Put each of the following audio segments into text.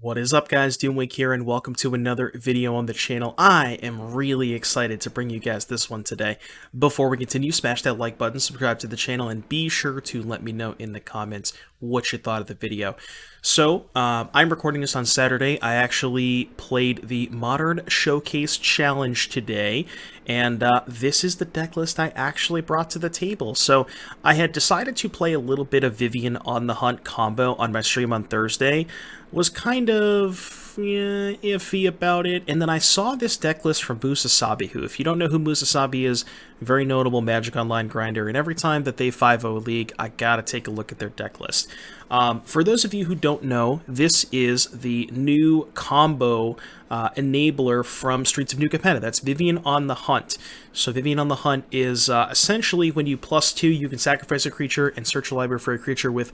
What is up, guys? Doomwake here, and welcome to another video on the channel. I am really excited to bring you guys this one today. Before we continue, smash that like button, subscribe to the channel, and be sure to let me know in the comments what you thought of the video. So, I'm recording this on Saturday. I actually played the Modern Showcase Challenge today, and this is the deck list I actually brought to the table. So, I had decided to play a little bit of Vivien on the Hunt combo on my stream on Thursday. Was kind of iffy about it, and then I saw this deck list from Musasabi, who, if you don't know who Musasabi is, very notable Magic Online grinder, and every time that they 5-0 League, I gotta take a look at their deck list. For those of you who don't know, this is the new combo enabler from Streets of New Capenna. That's Vivien on the Hunt. So Vivien on the Hunt is essentially when you +2, you can sacrifice a creature and search a library for a creature with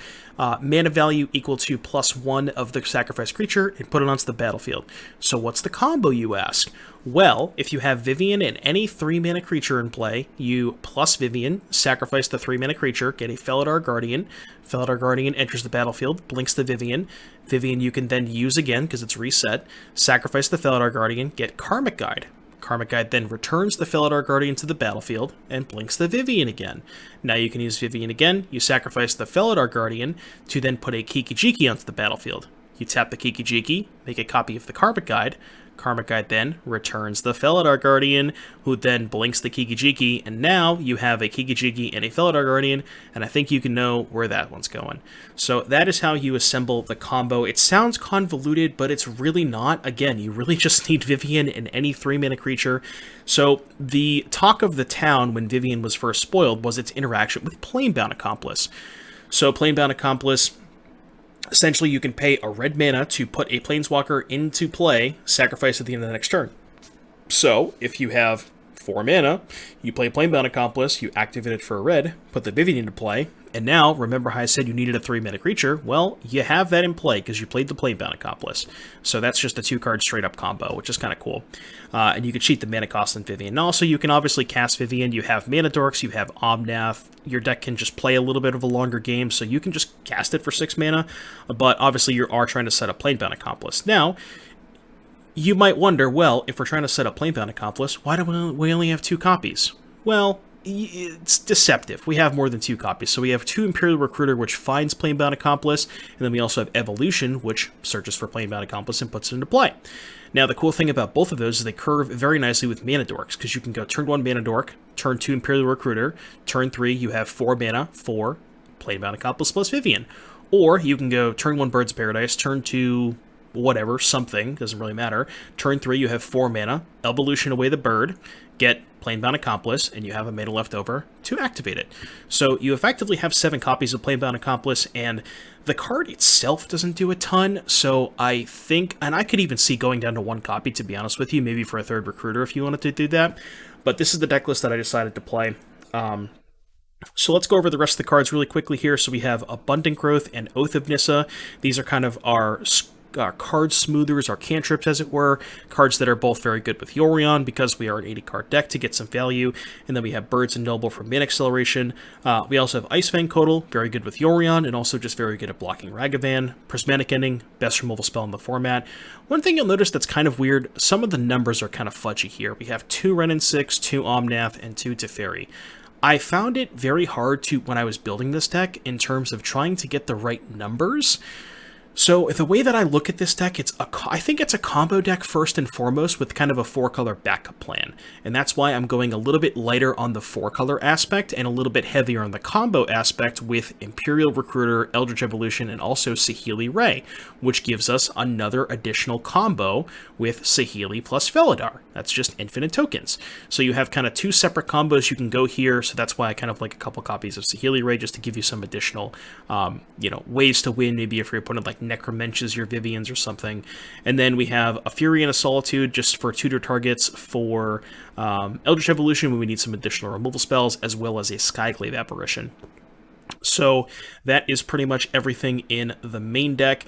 mana value equal to +1 of the sacrificed creature and put it onto the battlefield. So what's the combo, you ask? Well, if you have Vivien and any 3-mana creature in play, you plus Vivien, sacrifice the 3-mana creature, get a Felidar Guardian. Felidar Guardian enters the battlefield, blinks the Vivien. Vivien you can then use again because it's reset. Sacrifice the Felidar Guardian, get Karmic Guide. Karmic Guide then returns the Felidar Guardian to the battlefield and blinks the Vivien again. Now you can use Vivien again. You sacrifice the Felidar Guardian to then put a Kiki-Jiki onto the battlefield. You tap the Kiki-Jiki, make a copy of the Karmic Guide. Karmic Guide then returns the Felidar Guardian, who then blinks the Kiki-Jiki, and now you have a Kiki-Jiki and a Felidar Guardian, and I think you can know where that one's going. So that is how you assemble the combo. It sounds convoluted, but it's really not. Again, you really just need Vivien and any 3-mana creature. So the talk of the town when Vivien was first spoiled was its interaction with Planebound Accomplice. So Planebound Accomplice, essentially, you can pay a red mana to put a Planeswalker into play, sacrifice at the end of the next turn. So, if you have 4 mana, you play Planebound Accomplice, you activate it for a red, put the Vivien into play, and now, remember how I said you needed a 3-mana creature? Well, you have that in play because you played the Planebound Accomplice. So that's just a 2-card straight-up combo, which is kind of cool. And you can cheat the mana cost in Vivien. And also, you can obviously cast Vivien. You have Mana Dorks, you have Omnath. Your deck can just play a little bit of a longer game, so you can just cast it for 6 mana. But obviously, you are trying to set up Planebound Accomplice. Now, you might wonder, well, if we're trying to set up Planebound Accomplice, why do we only have 2 copies? Well, it's deceptive. We have more than 2 copies. So we have 2 Imperial Recruiter, which finds Planebound Accomplice, and then we also have Evolution, which searches for Planebound Accomplice and puts it into play. Now, the cool thing about both of those is they curve very nicely with Mana Dorks, because you can go turn 1 Mana Dork, turn 2 Imperial Recruiter, turn 3 you have 4 mana for Planebound Accomplice plus Vivien. Or you can go turn 1 Bird's Paradise, turn 2 whatever, something, doesn't really matter. Turn 3 you have 4 mana, Evolution away the bird, get Planebound Accomplice, and you have a mana left over to activate it. So you effectively have 7 copies of Planebound Accomplice, and the card itself doesn't do a ton, so I think, and I could even see going down to 1 copy, to be honest with you, maybe for a 3rd Recruiter if you wanted to do that, but this is the deck list that I decided to play. So let's go over the rest of the cards really quickly here. So we have Abundant Growth and Oath of Nissa. These are kind of our card smoothers, our cantrips as it were, cards that are both very good with Yorion because we are an 80-card deck to get some value, and then we have Birds and Noble for mana acceleration. We also have Icefang Kotal, very good with Yorion, and also just very good at blocking Ragavan. Prismatic Ending, best removal spell in the format. One thing you'll notice that's kind of weird, some of the numbers are kind of fudgy here. We have 2 Wrenn and 6, 2 Omnath, and 2 Teferi. I found it very hard to, when I was building this deck, in terms of trying to get the right numbers. So the way that I look at this deck, I think it's a combo deck first and foremost with kind of a 4-color backup plan. And that's why I'm going a little bit lighter on the 4-color aspect and a little bit heavier on the combo aspect with Imperial Recruiter, Eldritch Evolution, and also Saheeli Rai, which gives us another additional combo with Saheeli plus Felidar. That's just infinite tokens. So you have kind of 2 separate combos you can go here, so that's why I kind of like a couple copies of Saheeli Rai just to give you some additional, ways to win, maybe if your opponent like Necromenches your Viviens or something. And then we have a Fury and a Solitude just for tutor targets for Eldritch Evolution when we need some additional removal spells, as well as a Skyglaive Apparition. So that is pretty much everything in the main deck.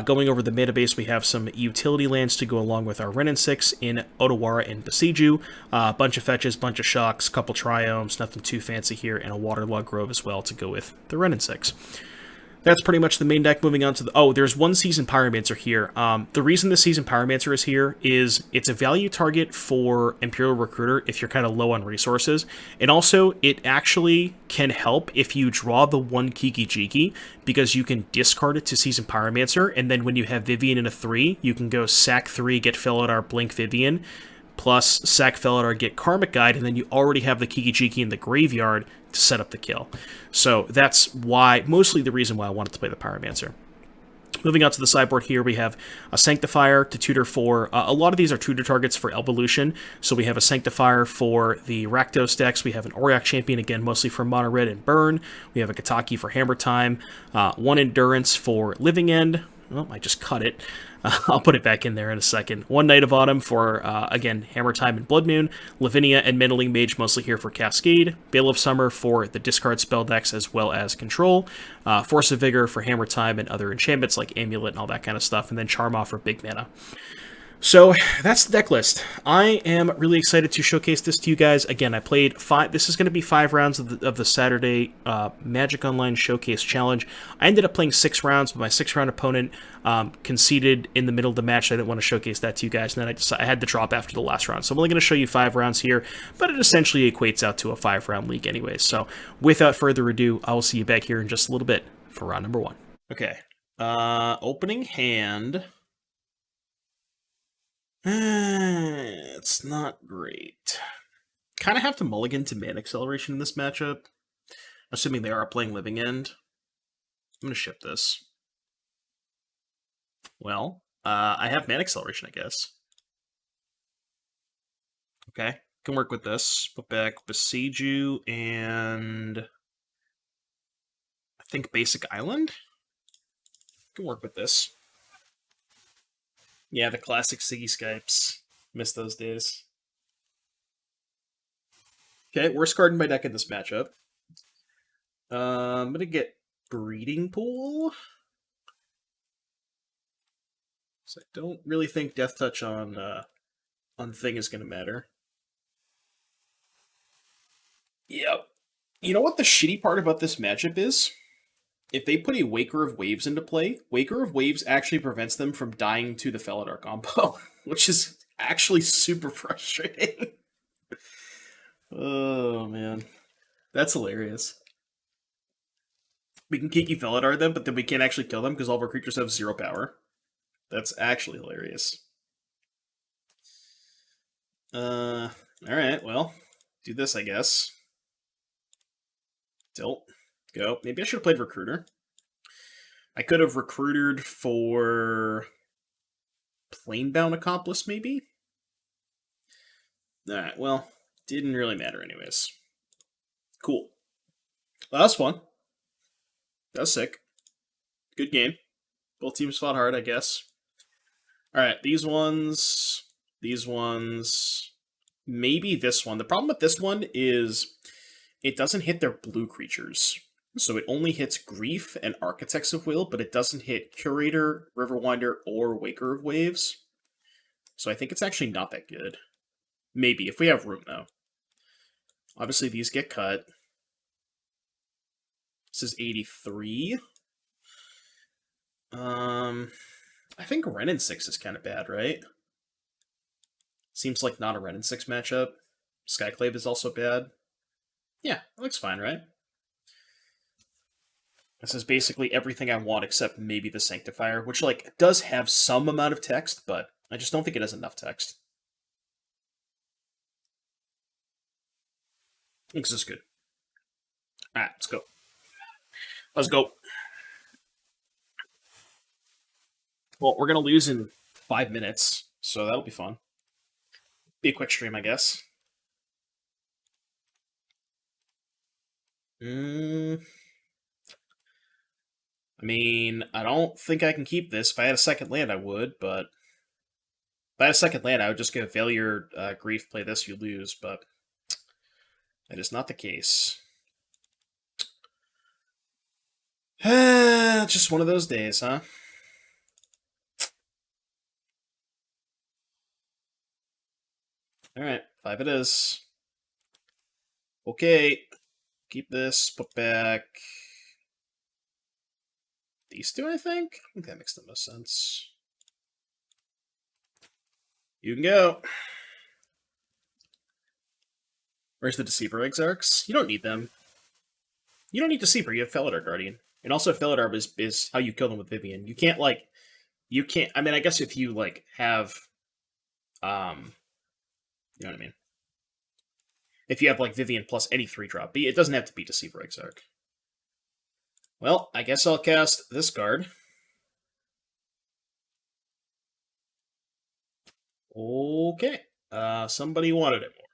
Going over the meta base, we have some utility lands to go along with our Wrenn and 6 in Otawara and Besiju. Bunch of fetches, bunch of shocks, couple triomes, nothing too fancy here, and a Waterlog Grove as well to go with the Wrenn and 6. That's pretty much the main deck. Moving on to the... Oh, there's one Seasoned Pyromancer here. The reason the Seasoned Pyromancer is here is it's a value target for Imperial Recruiter if you're kind of low on resources. And also, it actually can help if you draw the one Kiki-Jiki, because you can discard it to Seasoned Pyromancer, and then when you have Vivien in a 3, you can go sack 3, get Felidar, blink Vivien, plus sack Felidar, get Karmic Guide, and then you already have the Kiki-Jiki in the graveyard to set up the kill. So that's why, mostly the reason why I wanted to play the Pyromancer. Moving on to the sideboard here, we have a Sanctifier to tutor for... a lot of these are tutor targets for Evolution. So we have a Sanctifier for the Rakdos decks. We have an Auriok Champion, again, mostly for Mono Red and Burn. We have a Kataki for Hammer Time. One Endurance for Living End. Well, I just cut it. I'll put it back in there in a second. One Night of Autumn for, again, Hammer Time and Blood Moon. Lavinia and Meddling Mage mostly here for Cascade. Bale of Summer for the discard spell decks as well as Control. Force of Vigor for Hammer Time and other enchantments like Amulet and all that kind of stuff. And then Charm Off for big mana. So that's the deck list. I am really excited to showcase this to you guys. Again, I played 5. This is going to be 5 rounds of the Saturday Magic Online Showcase Challenge. I ended up playing 6 rounds, but my 6th-round opponent conceded in the middle of the match. I didn't want to showcase that to you guys, and then I had to drop after the last round. So I'm only going to show you 5 rounds here, but it essentially equates out to a 5-round league anyways. So without further ado, I will see you back here in just a little bit for round number 1. Okay. Opening hand... it's not great. Kind of have to mulligan to Mana Acceleration in this matchup. Assuming they are playing Living End. I'm going to ship this. Well, I have Mana Acceleration, I guess. Okay, can work with this. Put back Besiju and... I think Basic Island? Can work with this. Yeah, the classic Siggy Skypes. Miss those days. Okay, worst card in my deck in this matchup. I'm going to get Breeding Pool. So I don't really think Death Touch on Thing is going to matter. Yep. You know what the shitty part about this matchup is? If they put a Waker of Waves into play, Waker of Waves actually prevents them from dying to the Felidar combo, which is actually super frustrating. Oh, man. That's hilarious. We can Kiki Felidar them, but then we can't actually kill them because all of our creatures have 0 power. That's actually hilarious. Alright, well, do this, I guess. Tilt. Go. Maybe I should have played Recruiter. I could have recruited for Planebound Accomplice, maybe? Alright, well, didn't really matter anyways. Cool. Well, that was fun. That was sick. Good game. Both teams fought hard, I guess. Alright, these ones, maybe this one. The problem with this one is it doesn't hit their blue creatures. So it only hits Grief and Architects of Will, but it doesn't hit Curator, Riverwinder, or Waker of Waves. So I think it's actually not that good. Maybe, if we have room, though. Obviously, these get cut. This is 83. I think Wrenn and 6 is kind of bad, right? Seems like not a Wrenn and 6 matchup. Skyclave is also bad. Yeah, that looks fine, right? This is basically everything I want except maybe the Sanctifier, which, like, does have some amount of text, but I just don't think it has enough text. I think this is good. Alright, let's go. Let's go. Well, we're going to lose in 5 minutes, so that'll be fun. Be a quick stream, I guess. I mean, I don't think I can keep this. If I had a second land, I would, but... If I had a second land, I would just get Failure, Grief, play this, you lose, but... That is not the case. Just one of those days, huh? Alright, 5 it is. Okay. Keep this, put back... these two, I think that makes the most sense. You can go. Where's the Deceiver Exarchs? You don't need them. You don't need Deceiver, you have Felidar Guardian. And also Felidar is how you kill them with Vivien. You can't, like, you can't, I mean, I guess if you, like, have, you know what I mean? If you have, like, Vivien plus any 3-drop, it doesn't have to be Deceiver Exarch. Well, I guess I'll cast this card. Okay. Somebody wanted it more.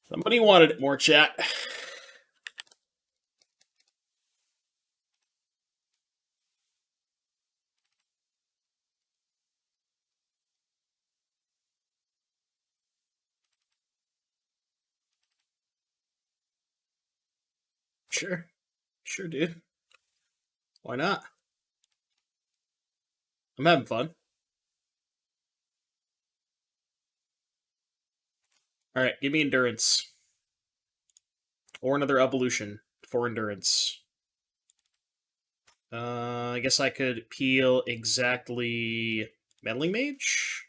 Somebody wanted it more, chat. Sure. Sure, dude. Why not? I'm having fun. Alright, give me Endurance. Or another Evolution for Endurance. I guess I could peel exactly Meddling Mage.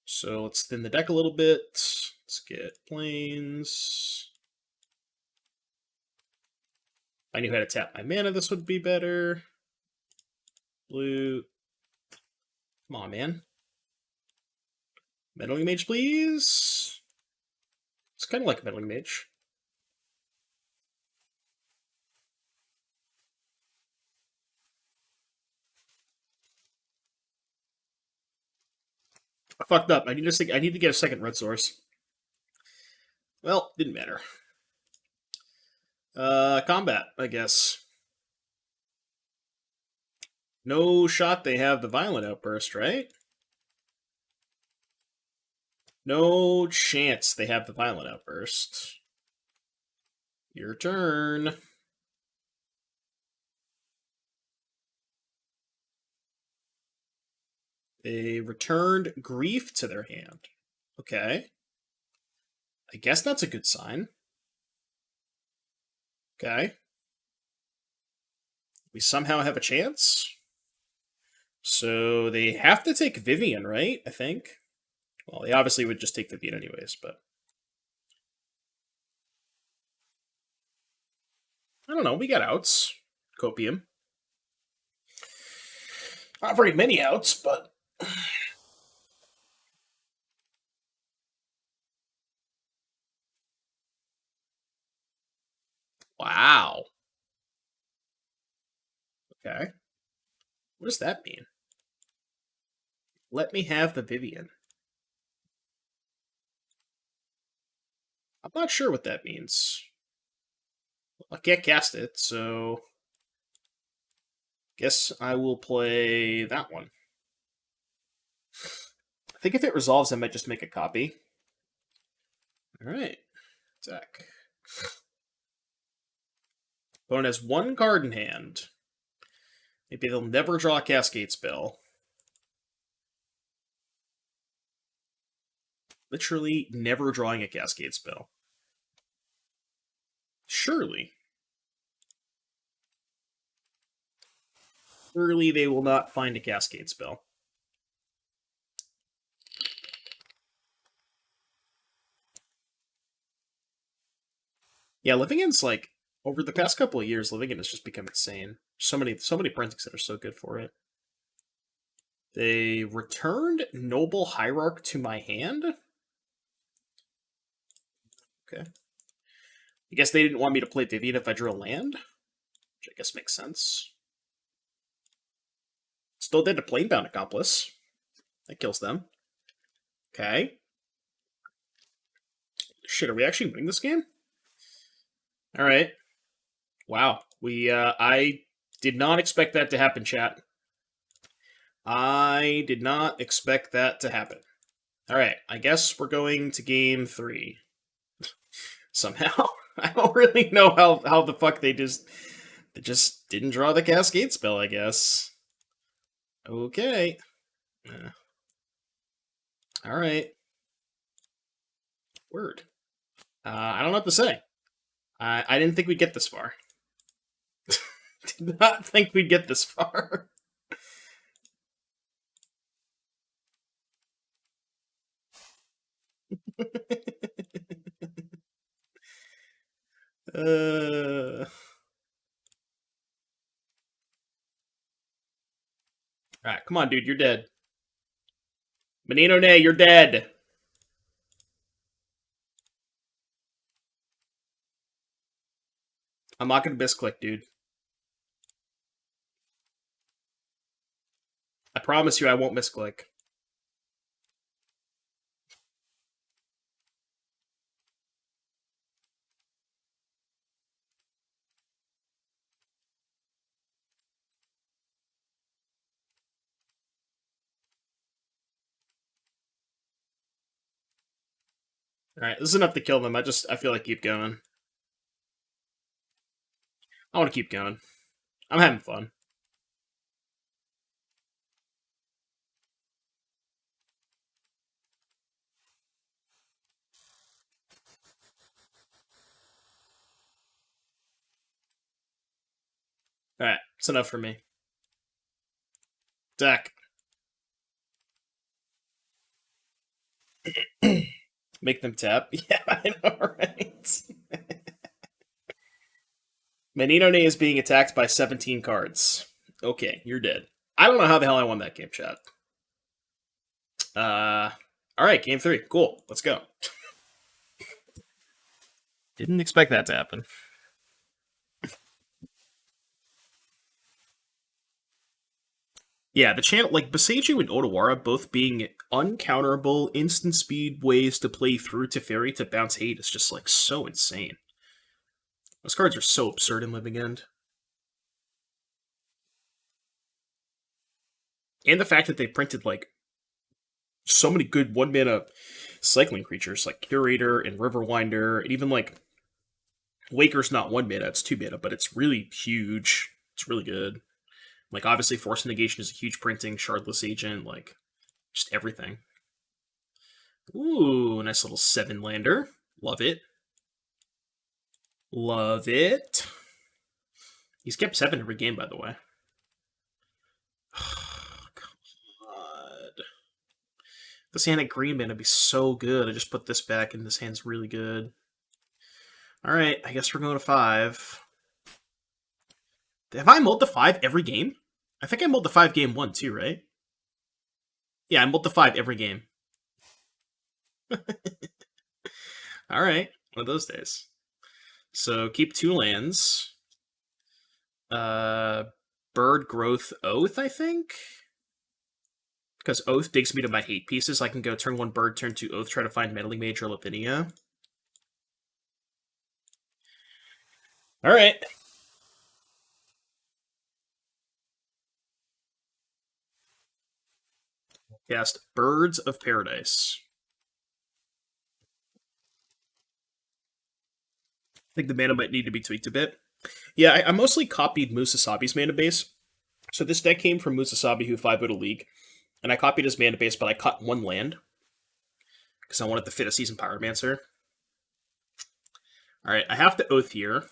So let's thin the deck a little bit. Let's get Plains. If I knew how to tap my mana, this would be better. Blue. Come on, man. Meddling Mage, please. It's kind of like Meddling Mage. I fucked up. I need to get a second red source. Well, didn't matter. Combat, I guess. No shot they have the Violent Outburst, right? No chance they have the Violent Outburst. Your turn. They returned Grief to their hand. Okay. I guess that's a good sign. Okay. We somehow have a chance. So they have to take Vivien, right? I think. Well, they obviously would just take Vivien anyways, but... I don't know, we got outs. Copium. Not very many outs, but... Wow. Okay. What does that mean? Let me have the Vivien. I'm not sure what that means. I can't cast it, so... Guess I will play that one. I think if it resolves, I might just make a copy. Alright. Attack. Opponent has one card in hand. Maybe they'll never draw a Cascade spell. Literally never drawing a Cascade spell. Surely. Surely they will not find a Cascade spell. Yeah, Living-In's like, over the past couple of years, Living-In has just become insane. So many printings that are so good for it. They returned Noble Hierarch to my hand? Okay. I guess they didn't want me to play Vivien if I drew a land? Which I guess makes sense. Still dead to Planebound Accomplice. That kills them. Okay. Shit, are we actually winning this game? Alright. Wow. I did not expect that to happen, chat. I did not expect that to happen. Alright, I guess we're going to game 3. Somehow. I don't really know how the fuck they just didn't draw the Cascade spell, I guess. Okay. Alright. Word. I don't know what to say. I didn't think we'd get this far. Did not think we'd get this far. Alright, come on, dude, you're dead. Menino Nay, you're dead. I'm not gonna misclick, dude. I promise you I won't misclick. Alright, this is enough to kill them. I feel like keep going. I want to keep going. I'm having fun. Alright, it's enough for me. Deck. Make them tap? Yeah, I know, right? Menino Nay is being attacked by 17 cards. Okay, you're dead. I don't know how the hell I won that game, chat. Alright, game 3. Cool, let's go. Didn't expect that to happen. Yeah, the channel, like, Boseiju and Odawara both being uncounterable, instant speed ways to play through Teferi to bounce hate is just, like, so insane. Those cards are so absurd in Living End. And the fact that they printed, like, so many good 1-mana cycling creatures, like Curator and Riverwinder, and even, like, Waker's not 1 mana, it's 2 mana, but it's really huge. It's really good. Like, obviously, Force Negation is a huge printing, Shardless Agent, like, just everything. Ooh, nice little 7-lander. Love it. Love it. He's kept 7 every game, by the way. God. This hand at green mana would be so good. I just put this back, and this hand's really good. Alright, I guess we're going to 5. Have I mulled the 5 every game? I think I mulled the 5 game 1 too, right? Yeah, I mulled the 5 every game. Alright, one of those days. So keep 2 lands. Bird Growth Oath, I think? Because Oath digs me to my hate pieces. I can go turn 1 Bird, turn 2 Oath, try to find Meddling Mage or Lavinia. Alright. Cast Birds of Paradise. I think the mana might need to be tweaked a bit. Yeah, I mostly copied Musasabi's mana base. So this deck came from Musasabi, who 5-0'd a league. And I copied his mana base, but I cut 1 land. Because I wanted to fit a Seasoned Pyromancer. Alright, I have to Oath here.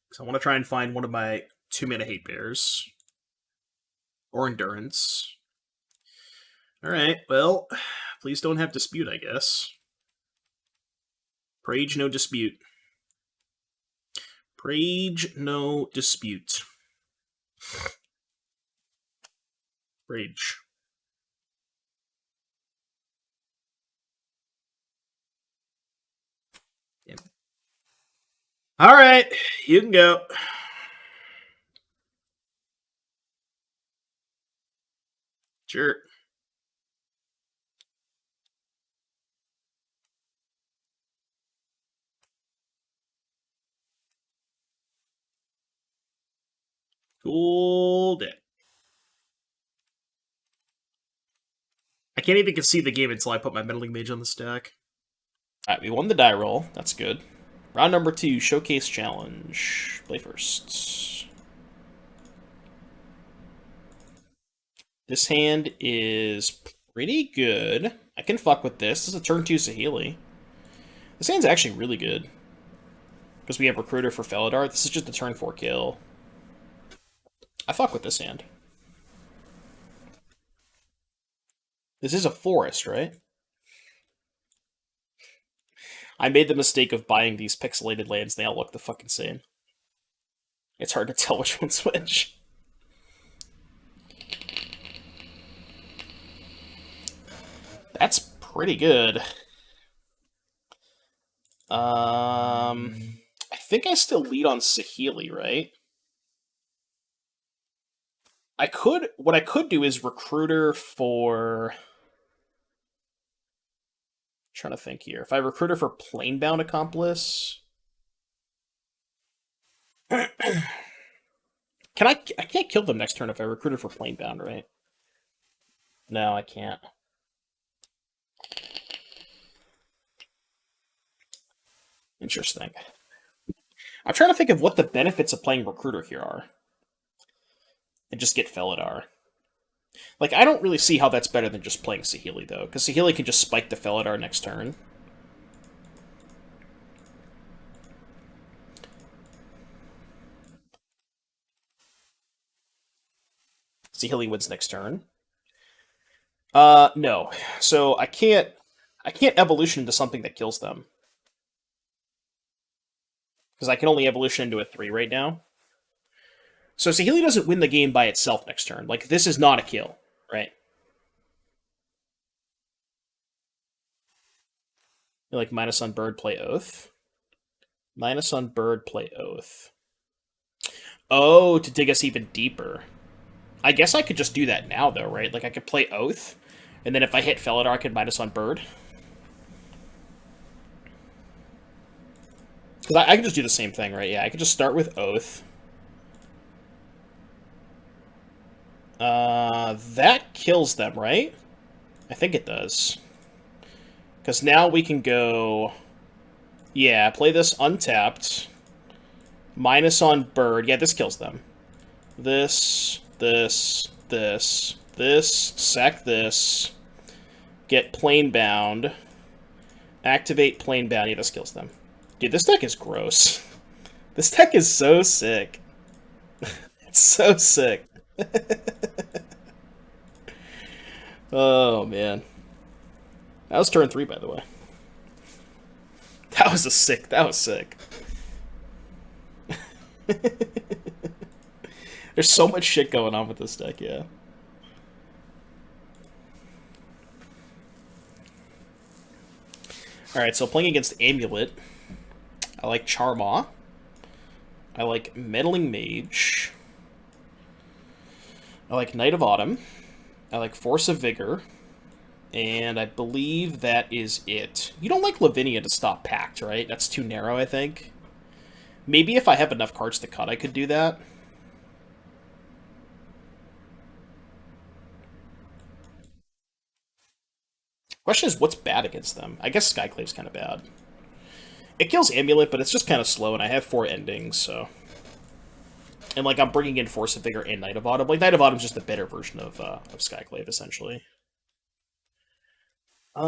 Because I want to try and find one of my 2-mana Hate Bears. Or Endurance. Alright, well, please don't have Dispute, I guess. Prage, no Dispute. Prage, no Dispute. Rage. Yep. Alright, you can go. Sure. Cool deck. I can't even see the game until I put my Meddling Mage on the stack. Alright, we won the die roll. That's good. Round number 2, Showcase Challenge. Play first. This hand is pretty good. I can fuck with this. This is a turn 2 Saheeli. This hand's actually really good. Because we have Recruiter for Felidar. This is just a turn 4 kill. I fuck with this hand. This is a forest, right? I made the mistake of buying these pixelated lands. They all look the fucking same. It's hard to tell which one's which. That's pretty good. I think I still lead on Saheeli, right? What I could do is Recruiter for... I'm trying to think here. If I Recruiter for Planebound Accomplice... I can't kill them next turn if I Recruiter for Planebound, right? No, I can't. Interesting. I'm trying to think of what the benefits of playing Recruiter here are. And just get Felidar. Like, I don't really see how that's better than just playing Saheeli, though. Because Saheeli can just spike the Felidar next turn. Saheeli wins next turn. No. So I can't evolution into something that kills them. Because I can only evolution into a 3 right now. So Saheeli doesn't win the game by itself next turn. Like, this is not a kill, right? You're like, minus on bird, play Oath. Minus on bird, play Oath. Oh, to dig us even deeper. I guess I could just do that now, though, right? Like, I could play Oath, and then if I hit Felidar, I could minus on bird. Because I could just do the same thing, right? Yeah, I could just start with Oath. That kills them, right? I think it does. Because now we can go... Yeah, play this untapped. Minus on bird. Yeah, this kills them. This, sack this. Get Planebound. Activate Planebound. Yeah, this kills them. Dude, this deck is gross. This deck is so sick. It's so sick. Oh, man. That was turn 3, by the way. That was sick. There's so much shit going on with this deck, yeah. Alright, so playing against Amulet, I like Charmaw. I like Meddling Mage. I like Knight of Autumn. I like Force of Vigor. And I believe that is it. You don't like Lavinia to stop Pact, right? That's too narrow, I think. Maybe if I have enough cards to cut, I could do that. Question is, what's bad against them? I guess Skyclave's kind of bad. It kills Amulet, but it's just kind of slow, and I have 4 endings, so... And, like, I'm bringing in Force of Vigor and Knight of Autumn. Like, Knight of Autumn's just a better version of Skyclave, essentially. I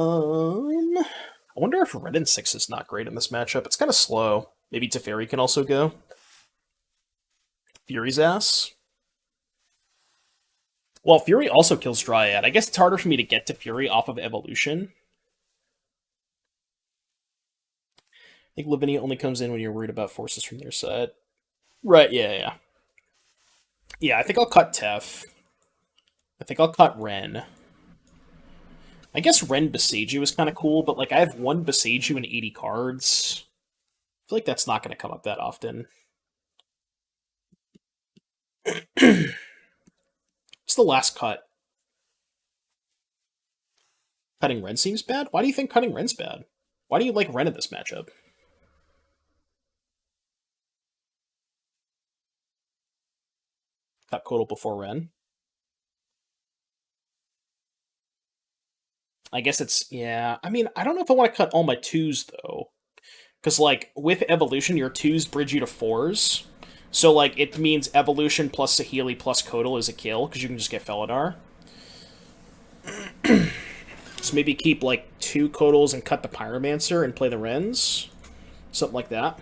wonder if Red and 6 is not great in this matchup. It's kind of slow. Maybe Teferi can also go. Fury's ass. Well, Fury also kills Dryad. I guess it's harder for me to get to Fury off of Evolution. I think Lavinia only comes in when you're worried about forces from their side. Right, yeah. Yeah, I think I'll cut Tef. I think I'll cut Ren. I guess Ren Beseiju is kind of cool, but like I have 1 Beseiju and 80 cards. I feel like that's not going to come up that often. What's the last cut? Cutting Ren seems bad? Why do you think cutting Ren's bad? Why do you like Ren in this matchup? Cut Kotal before Ren. I guess it's, yeah. I mean, I don't know if I want to cut all my 2s, though. Because, like, with Evolution, your 2s bridge you to 4s. So, like, it means Evolution plus Saheeli plus Kotal is a kill, because you can just get Felidar. Just maybe keep like 2 Kodals and cut the Pyromancer and play the Wrens. Something like that.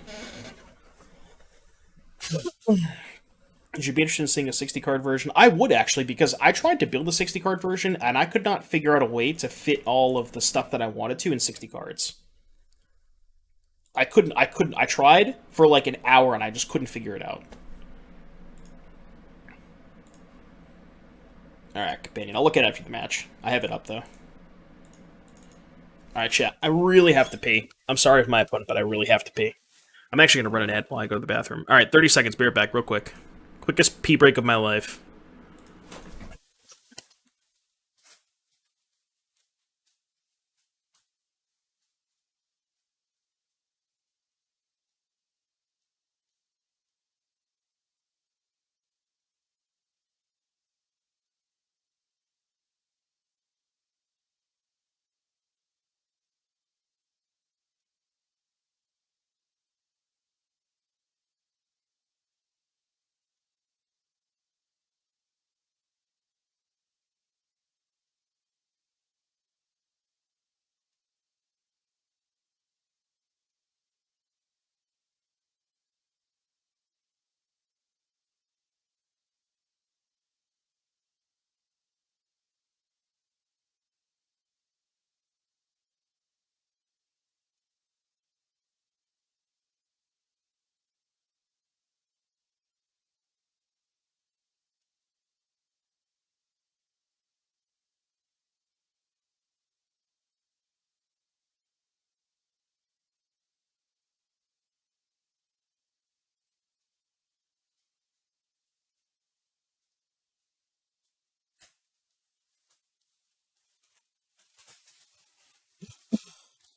Would you be interested in seeing a 60 card version? I would actually, because I tried to build a 60 card version and I could not figure out a way to fit all of the stuff that I wanted to in 60 cards. I tried for like an hour and I just couldn't figure it out. Alright, Companion. I'll look at it after the match. I have it up, though. Alright, chat. I really have to pee. I'm sorry for my opponent, but I really have to pee. I'm actually going to run an ad while I go to the bathroom. Alright, 30 seconds. Be right back real quick. Quickest pee break of my life.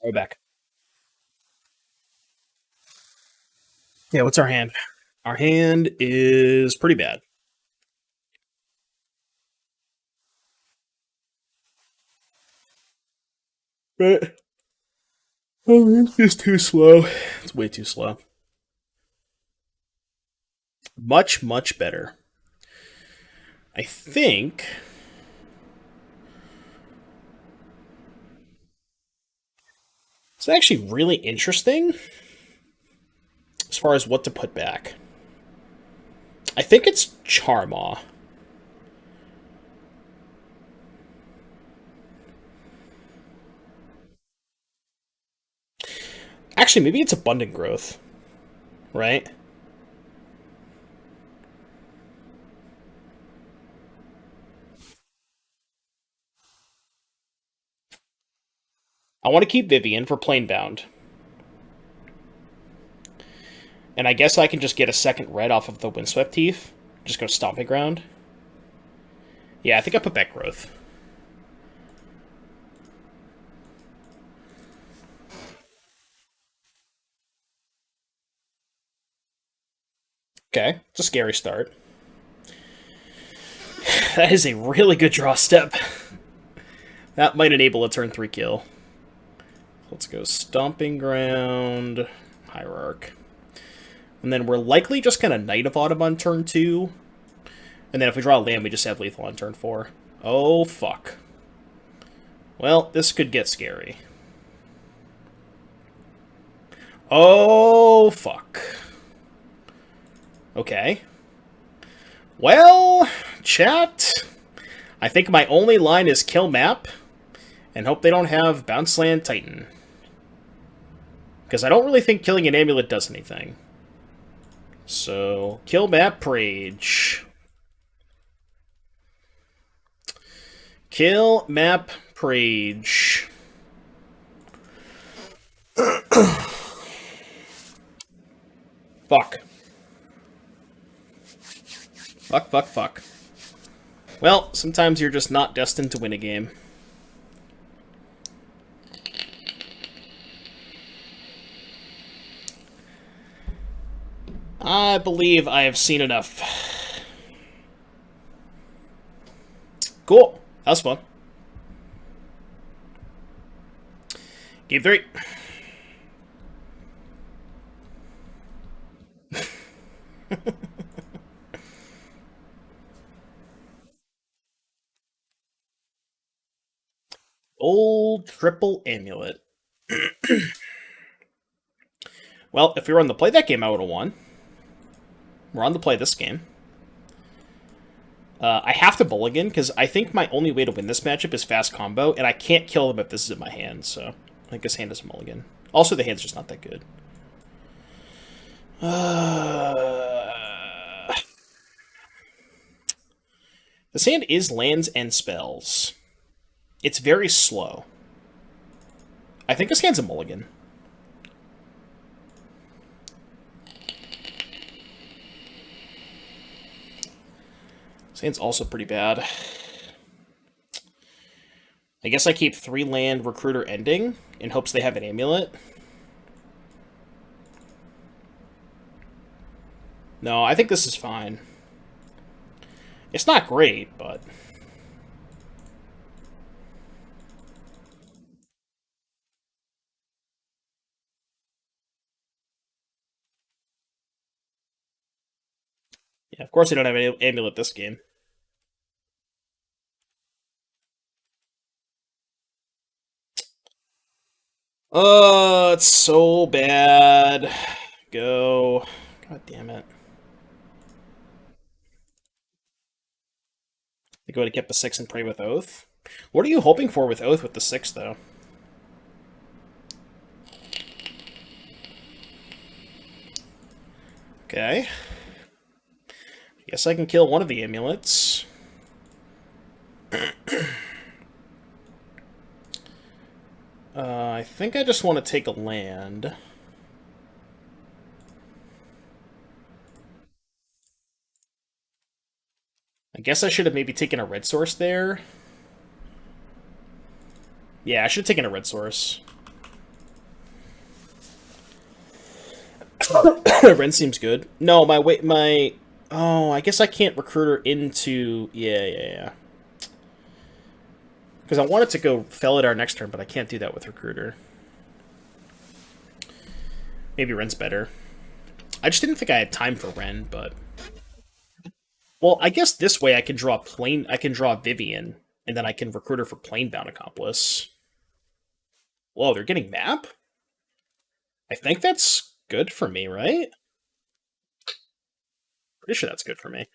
Right back. Yeah, what's our hand? Our hand is pretty bad. But it's too slow. It's way too slow. Much, much better. I think it's actually really interesting as far as what to put back. I think it's Charmaw. Actually, maybe it's Abundant Growth, right? I want to keep Vivien for Planebound. And I guess I can just get a second red off of the Windswept Teeth. Just go Stomping Ground. Yeah, I think I put back Growth. Okay, it's a scary start. That is a really good draw step. That might enable a turn 3 kill. Let's go Stomping Ground, Hierarch. And then we're likely just going to Knight of Autumn on turn 2. And then if we draw a land, we just have lethal on turn 4. Oh, fuck. Well, this could get scary. Oh, fuck. Okay. Well, chat, I think my only line is kill map and hope they don't have Bounce Land Titan. Because I don't really think killing an amulet does anything. So, kill map Prage. Kill map Prage. Fuck. Fuck, fuck, fuck. Well, sometimes you're just not destined to win a game. I believe I have seen enough. Cool. That was fun. Game 3. Old triple amulet. Well, if we were on the play that game, I would have won. We're on the play this game. I have to mulligan, because I think my only way to win this matchup is fast combo, and I can't kill them if this is in my hand, so I think this hand is a mulligan. Also, the hand's just not that good. This hand is lands and spells. It's very slow. I think this hand's a mulligan. This hand's also pretty bad. I guess I keep 3 land Recruiter ending in hopes they have an amulet. No, I think this is fine. It's not great, but... yeah, of course I don't have an amulet this game. It's so bad. Go. God damn it. I go to get the 6 and pray with Oath. What are you hoping for with Oath with the 6, though? Okay. I guess I can kill one of the amulets. I think I just want to take a land. I guess I should have maybe taken a red source there. Yeah, I should have taken a red source. Ren seems good. No, my... Oh, I guess I can't recruit her into... Yeah. Because I wanted to go Felidar next turn, but I can't do that with Recruiter. Maybe Ren's better. I just didn't think I had time for Ren, but... Well, I guess this way I can draw Vivien, and then I can recruit her for Planebound Accomplice. Whoa, they're getting map? I think that's good for me, right? Pretty sure that's good for me.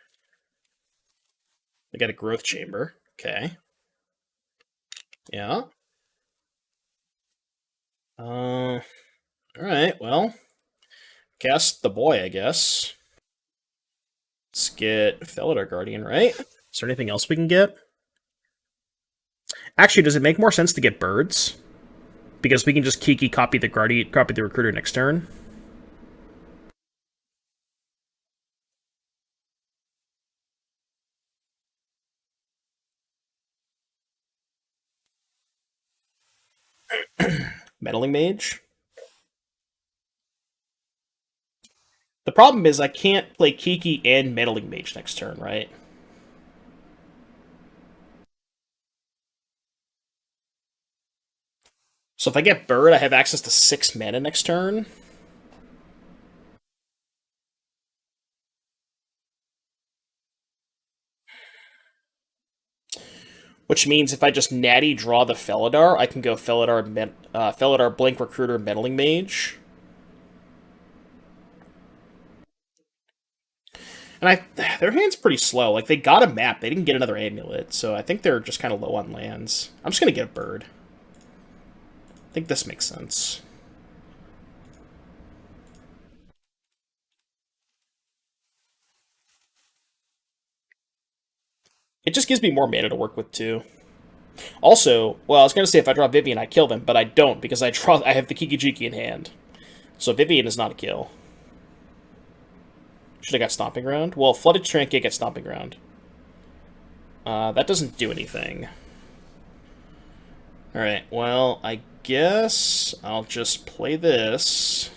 I got a Growth Chamber. Okay. Yeah. Alright, well. Cast the boy, I guess. Let's get Felidar Guardian, right? Is there anything else we can get? Actually, does it make more sense to get birds? Because we can just Kiki copy the recruiter next turn. Meddling Mage. The problem is I can't play Kiki and Meddling Mage next turn, right? So if I get Bird, I have access to 6 mana next turn. Which means if I just natty draw the Felidar, I can go Felidar Blink Recruiter Meddling Mage. And their hand's pretty slow. Like, they got a map. They didn't get another amulet, so I think they're just kind of low on lands. I'm just going to get a bird. I think this makes sense. It just gives me more mana to work with, too. Also, well, I was going to say if I draw Vivien, I kill them, but I don't, because I have the Kiki-Jiki in hand. So Vivien is not a kill. Should have got Stomping Ground? Well, Flooded Trinket gets Stomping Ground. That doesn't do anything. Alright, well, I guess I'll just play this.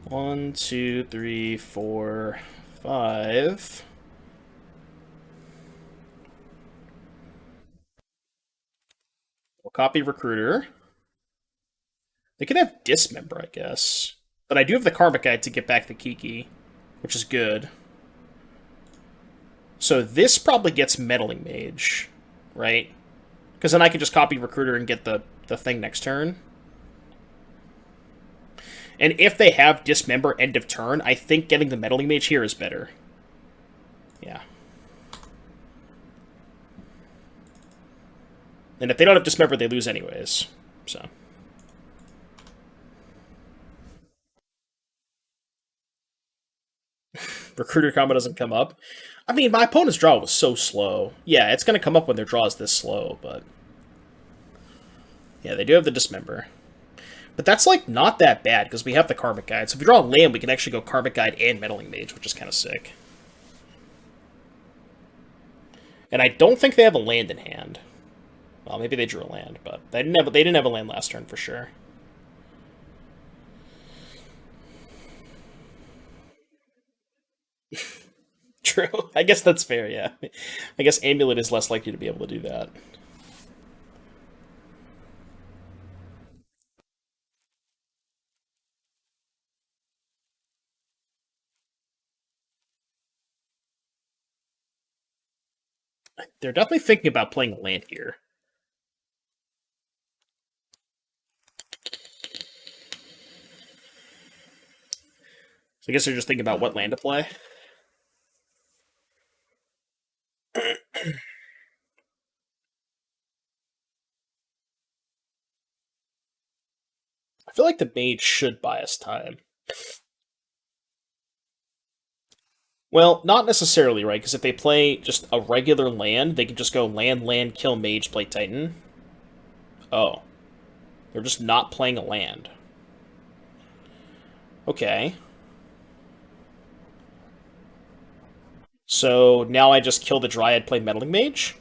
1, 2, 3, 4, 5. We'll copy Recruiter. They could have Dismember, I guess. But I do have the Karmic Guide to get back the Kiki, which is good. So this probably gets Meddling Mage, right? Because then I could just copy Recruiter and get the thing next turn. And if they have Dismember end of turn, I think getting the Meddling Mage here is better. Yeah. And if they don't have Dismember, they lose anyways. So. Recruiter combo doesn't come up. I mean, my opponent's draw was so slow. Yeah, it's going to come up when their draw is this slow, but... Yeah, they do have the Dismember. But that's, like, not that bad, because we have the Karmic Guide. So if we draw a land, we can actually go Karmic Guide and Meddling Mage, which is kind of sick. And I don't think they have a land in hand. Well, maybe they drew a land, but they didn't have a land last turn for sure. True. I guess that's fair, yeah. I guess Amulet is less likely to be able to do that. They're definitely thinking about playing a land here. So I guess they're just thinking about what land to play. I feel like the mage should buy us time. Well, not necessarily, right? Because if they play just a regular land, they can just go land, land, kill mage, play Titan. Oh. They're just not playing a land. Okay. So now I just kill the Dryad, play Meddling Mage?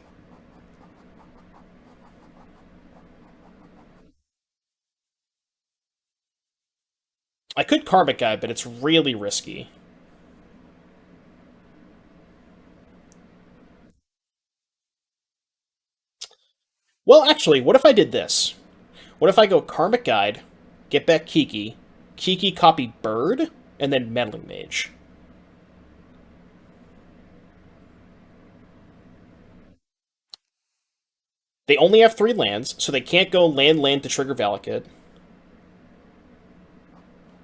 I could Karmic Guide, but it's really risky. Well, actually, what if I did this? What if I go Karmic Guide, get back Kiki, Kiki copy Bird, and then Meddling Mage? They only have 3 lands, so they can't go land, land to trigger Valakut.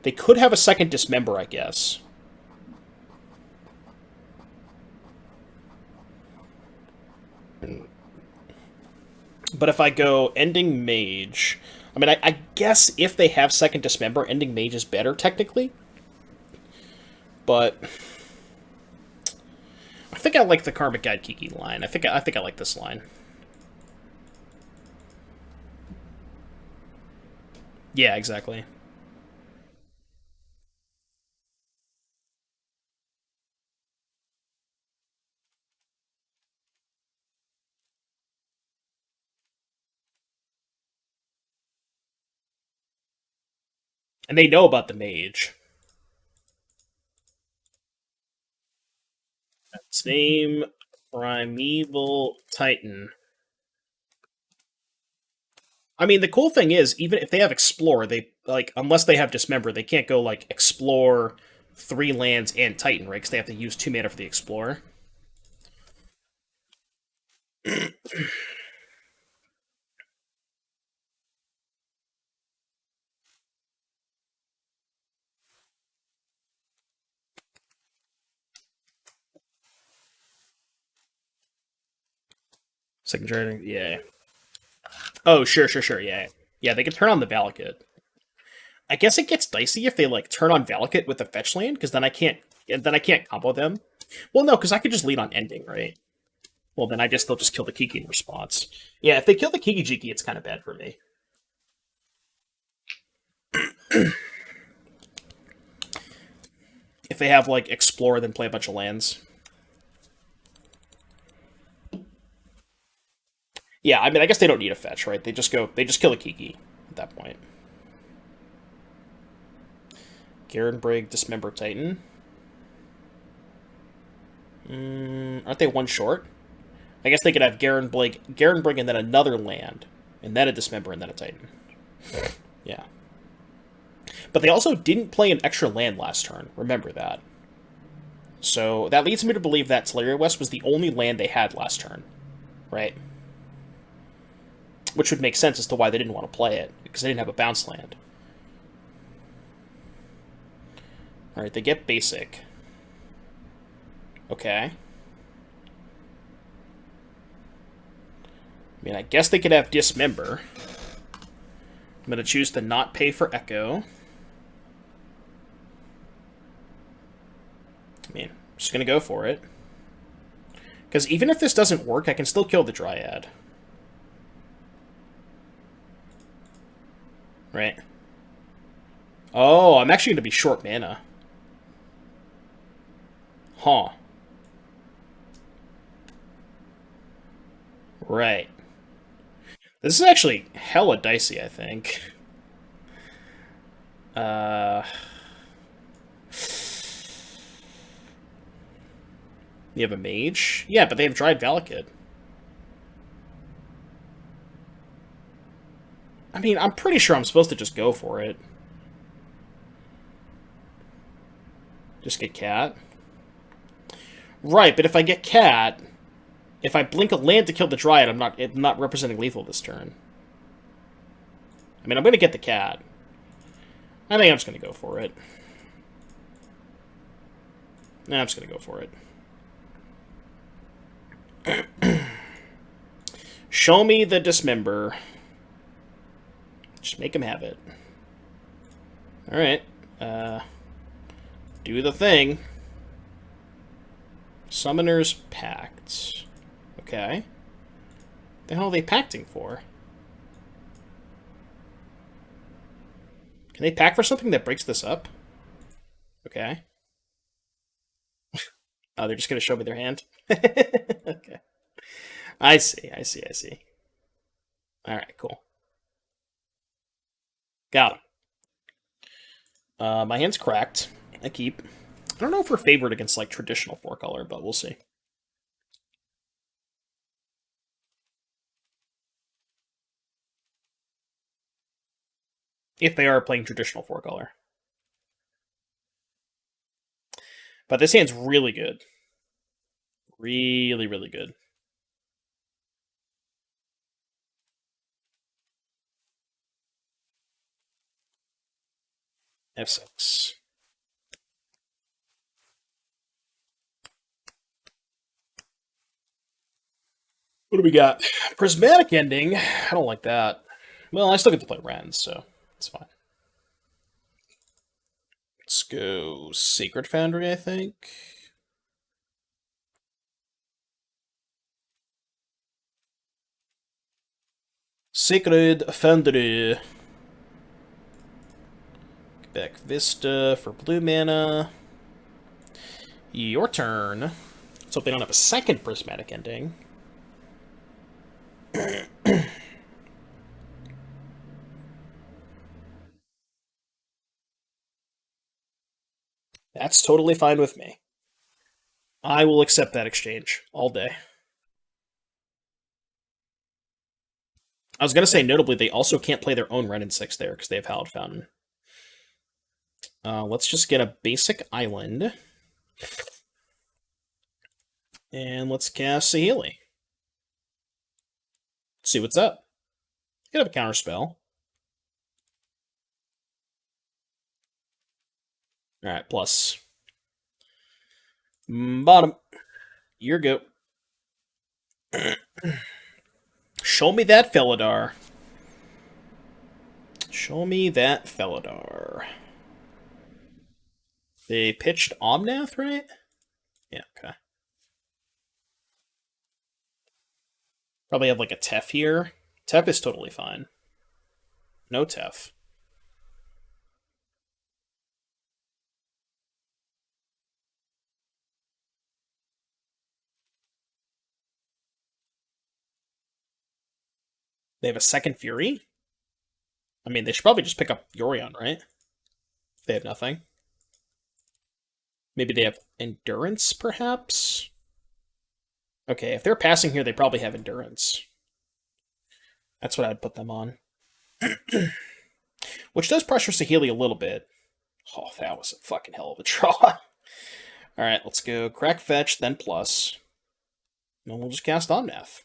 They could have a second Dismember, I guess. But if I go Ending Mage... I mean, I guess if they have second Dismember, Ending Mage is better, technically. But... I think I like the Karmic Guide Kiki line. I think I like this line. Yeah, exactly. And they know about the mage. Its name, Primeval Titan. I mean, the cool thing is, even if they have Explore, they, like, unless they have Dismember, they can't go, like, Explore 3 lands and Titan, right? Because they have to use 2 mana for the Explore. Second turn, yeah. Oh, sure, yeah. Yeah, they can turn on the Valakut. I guess it gets dicey if they, like, turn on Valakut with a fetch land, because then I can't combo them. Well, no, because I could just lead on Ending, right? Well, then I guess they'll just kill the Kiki in response. Yeah, if they kill the Kiki-Jiki, it's kind of bad for me. If they have, like, Explore, then play a bunch of lands. Yeah, I mean, I guess they don't need a fetch, right? They just kill a Kiki at that point. Garenbrig, Dismember Titan. Aren't they one short? I guess they could have Garenbrig and then another land, and then a Dismember and then a Titan. Yeah. But they also didn't play an extra land last turn. Remember that. So that leads me to believe that Teleria West was the only land they had last turn. Right? Which would make sense as to why they didn't want to play it, because they didn't have a bounce land. Alright, they get basic. Okay. I mean, I guess they could have Dismember. I'm going to choose to not pay for Echo. I mean, I'm just going to go for it. Because even if this doesn't work, I can still kill the Dryad. Right. Oh, I'm actually going to be short mana. Huh. Right. This is actually hella dicey, I think. You have a mage? Yeah, but they have Dried Valakut. I mean, I'm pretty sure I'm supposed to just go for it. Just get Cat. Right, but if I get Cat, if I blink a land to kill the Dryad, I'm not representing lethal this turn. I mean, I'm going to get the Cat. I think I'm just going to go for it. Nah, I'm just going to go for it. Show me the Dismember. Just make him have it. Alright. Do the thing. Summoner's Pact. Okay. What the hell are they pacting for? Can they pack for something that breaks this up? Okay. Oh, they're just going to show me their hand? Okay. I see. Alright, cool. Got him. My hand's cracked. I keep. I don't know if we're favored against, like, traditional 4-color, but we'll see. If they are playing traditional 4-color. But this hand's really good. Really, really good. F6. What do we got? Prismatic Ending. I don't like that. Well, I still get to play Wrens, so it's fine. Let's go Sacred Foundry, I think. Sacred Foundry. Back Vista for blue mana. Your turn. Let's hope they don't have a second Prismatic Ending. That's totally fine with me. I will accept that exchange all day. I was going to say, notably, they also can't play their own Wrenn and 6 there because they have Hallowed Fountain. Let's just get a basic island. And let's cast Saheeli. See what's up. Could have a counter spell. Alright, plus. Bottom. Your go. Show me that Felidar. Show me that Felidar. They pitched Omnath, right? Yeah, okay. Probably have like a Tef here. Tef is totally fine. No Tef. They have a second Fury? I mean, they should probably just pick up Yorion, right? They have nothing. Maybe they have Endurance, perhaps? Okay, if they're passing here, they probably have Endurance. That's what I'd put them on. Which does pressure Saheeli a little bit. Oh, that was a fucking hell of a draw. Alright, let's go Crack Fetch, then Plus. And we'll just cast Omnath.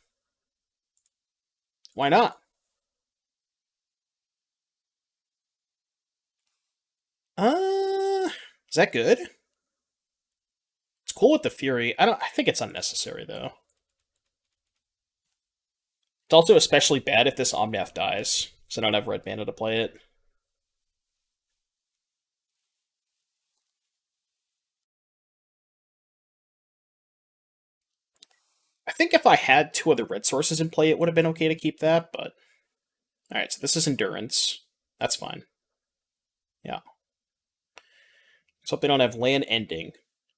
Why not? Is that good? It's cool with the Fury. I think it's unnecessary though. It's also especially bad if this Omnath dies, so I don't have red mana to play it. I think if I had two other red sources in play, it would have been okay to keep that, but... Alright, so this is Endurance. That's fine. Yeah. So hope they don't have land ending.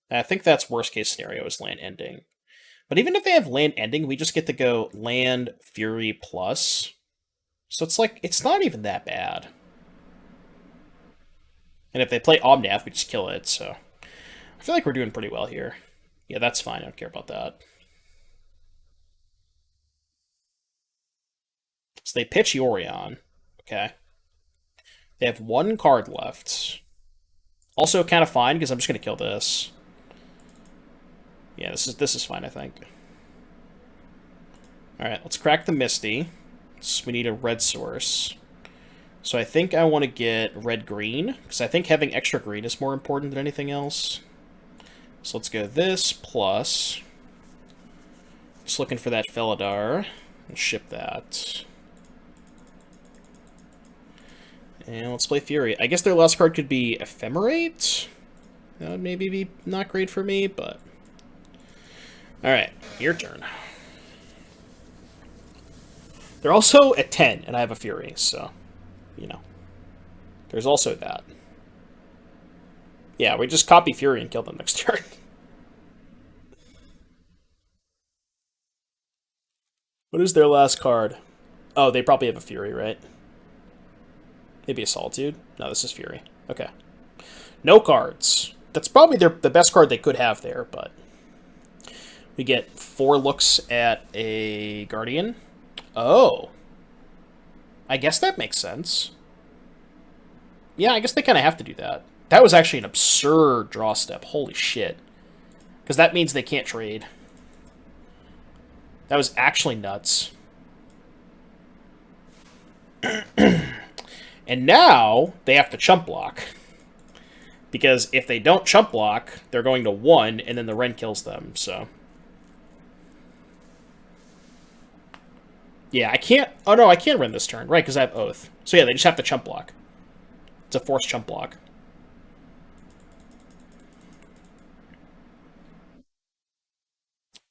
I think that's worst case scenario is land ending. But even if they have land ending, we just get to go land, Fury, plus. So it's like, it's not even that bad. And if they play Omnath, we just kill it, so... I feel like we're doing pretty well here. Yeah, that's fine, I don't care about that. So they pitch Yorion. Okay. They have one card left. Also kind of fine, because I'm just going to kill this. Yeah, this is fine, I think. Alright, let's crack the Misty. So we need a red source. So I think I want to get red-green, because I think having extra green is more important than anything else. So let's go this, plus... Just looking for that Felidar. And ship that. And let's play Fury. I guess their last card could be Ephemerate? That would maybe be not great for me, but... Alright, your turn. They're also at 10, and I have a Fury, so... You know. There's also that. Yeah, we just copy Fury and kill them next turn. What is their last card? Oh, they probably have a Fury, right? Maybe a Solitude? No, this is Fury. Okay. No cards. That's probably the best card they could have there, but... We get 4 looks at a Guardian. Oh. I guess that makes sense. Yeah, I guess they kind of have to do that. That was actually an absurd draw step. Holy shit. Because that means they can't trade. That was actually nuts. And now they have to chump block. Because if they don't chump block, they're going to 1, and then the Ren kills them, so... Yeah, I can't... Oh, no, I can Ren this turn, right, because I have Oath. So yeah, they just have to chump block. It's a forced chump block.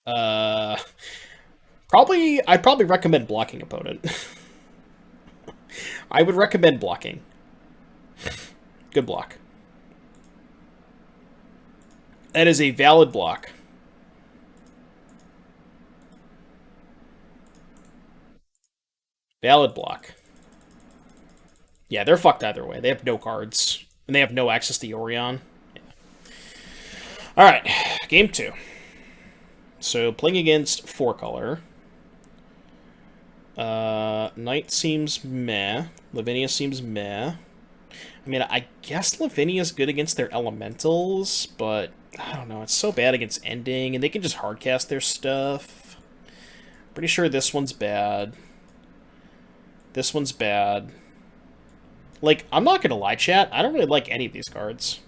I'd probably recommend blocking opponent. I would recommend blocking. Good block. That is a valid block. Valid block. Yeah, they're fucked either way. They have no cards. And they have no access to Yorion. Yeah. Alright, game 2. So, playing against 4-color. Knight seems meh. Lavinia seems meh. I mean, I guess Lavinia's good against their elementals, but I don't know. It's so bad against ending, and they can just hardcast their stuff. Pretty sure this one's bad. This one's bad. Like, I'm not gonna lie, chat. I don't really like any of these cards.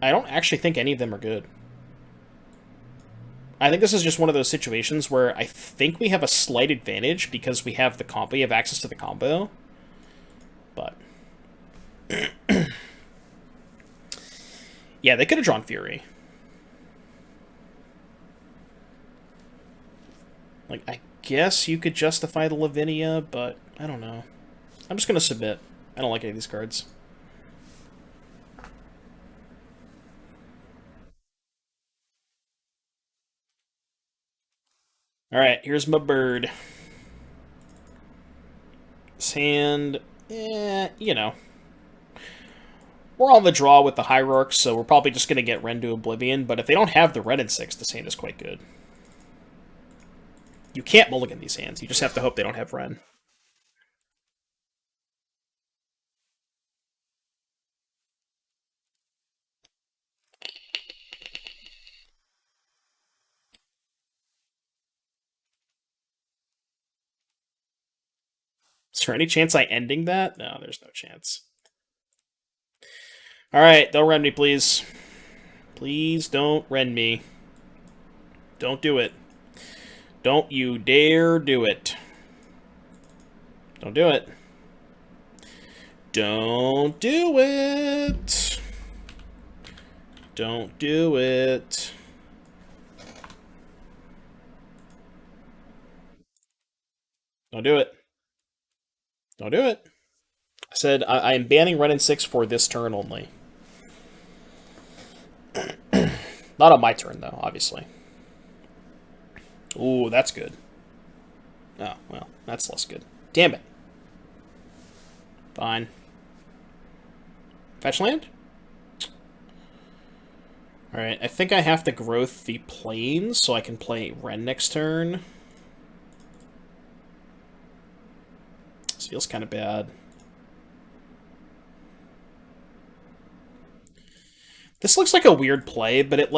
I don't actually think any of them are good. I think this is just one of those situations where I think we have a slight advantage because we have we have access to the combo. But yeah, they could have drawn Fury. Like, I guess you could justify the Lavinia, but I don't know. I'm just gonna submit. I don't like any of these cards. Alright, here's my bird. This hand, you know. We're on the draw with the Hierarchs, so we're probably just going to get Ren to Oblivion, but if they don't have the Ren and 6, this hand is quite good. You can't mulligan these hands, you just have to hope they don't have Ren. Is there any chance I ending that? No, there's no chance. Alright, don't rend me, please. Please don't rend me. Don't do it. Don't you dare do it. Don't do it. Don't do it. Don't do it. Don't do it. Don't do it. I said I am banning Ren and 6 for this turn only. Not on my turn, though, obviously. Ooh, that's good. Oh, well, that's less good. Damn it. Fine. Fetch land? Alright, I think I have to growth the plains so I can play Ren next turn. This feels kind of bad. This looks like a weird play, but it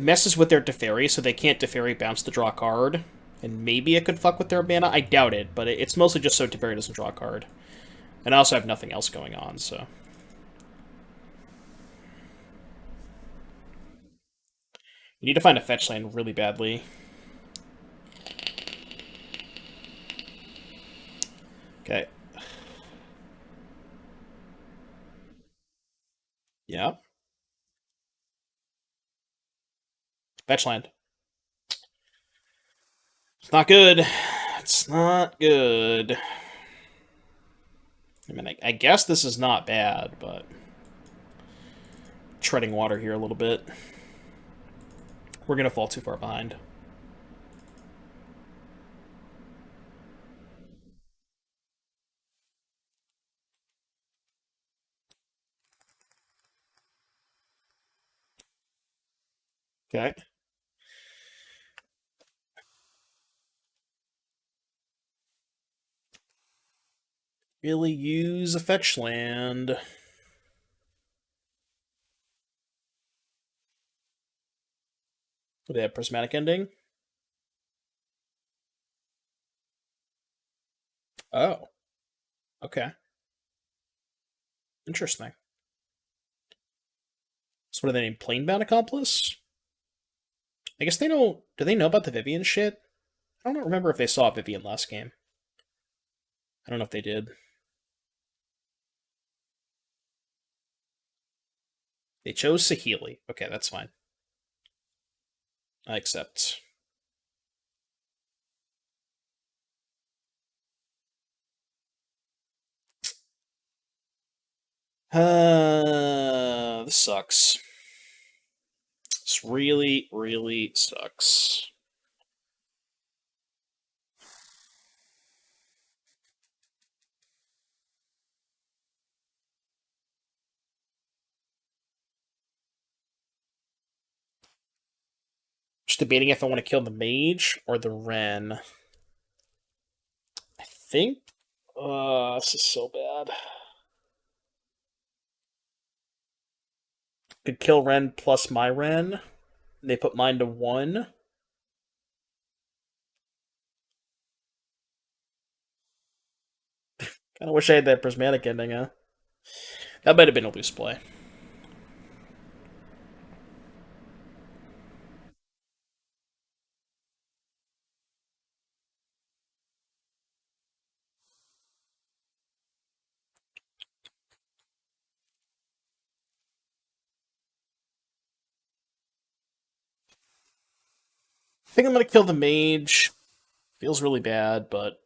messes with their Teferi, so they can't Teferi bounce to draw a card. And maybe it could fuck with their mana. I doubt it, but it's mostly just so Teferi doesn't draw a card. And I also have nothing else going on, so... You need to find a fetch land really badly. Okay. Yeah. Fetch land. It's not good. It's not good. I mean, I guess this is not bad, but... Treading water here a little bit. We're gonna fall too far behind. Okay. Really use a fetch land. Do they have prismatic ending? Oh. Okay. Interesting. So what are they named? Planebound Accomplice? I guess they don't... Do they know about the Vivien shit? I don't remember if they saw Vivien last game. I don't know if they did. They chose Saheeli. Okay, that's fine. I accept. This sucks. This really, really sucks. Just debating if I want to kill the mage or the Ren. I think... this is so bad. Could kill Ren plus my Ren. They put mine to 1. Kinda wish I had that prismatic ending, huh? That might have been a loose play. I think I'm gonna kill the mage. Feels really bad, but...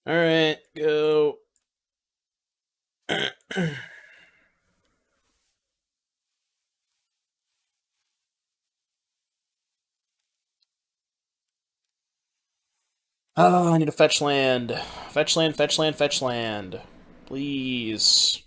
Alright, go. Oh, I need a fetch land. Fetch land, fetch land, fetch land. Please.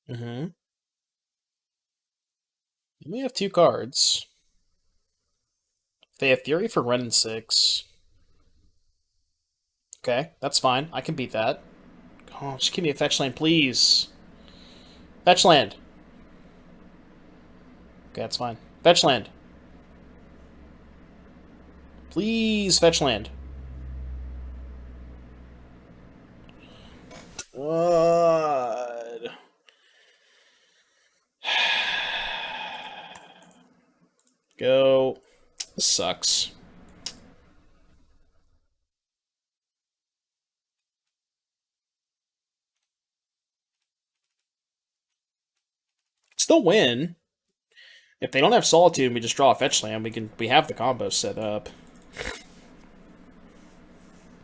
Mm-hmm. We have 2 cards. They have Fury for Ren and 6. Okay, that's fine. I can beat that. Oh, just give me a fetch land, please. Fetch land. Okay, that's fine. Fetch land. Please, fetch land. God. Go. This sucks. Still win. If they don't have Solitude and we just draw a fetch land, we have the combo set up.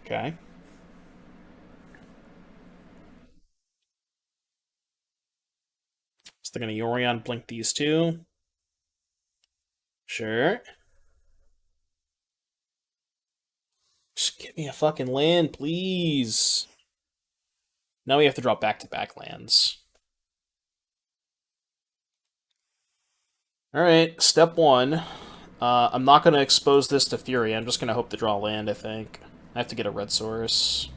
Okay. So they're gonna Yorion blink these 2. Sure. Just give me a fucking land, please. Now we have to draw back-to-back lands. Alright, step 1. I'm not going to expose this to Fury. I'm just going to hope to draw land, I think. I have to get a red source.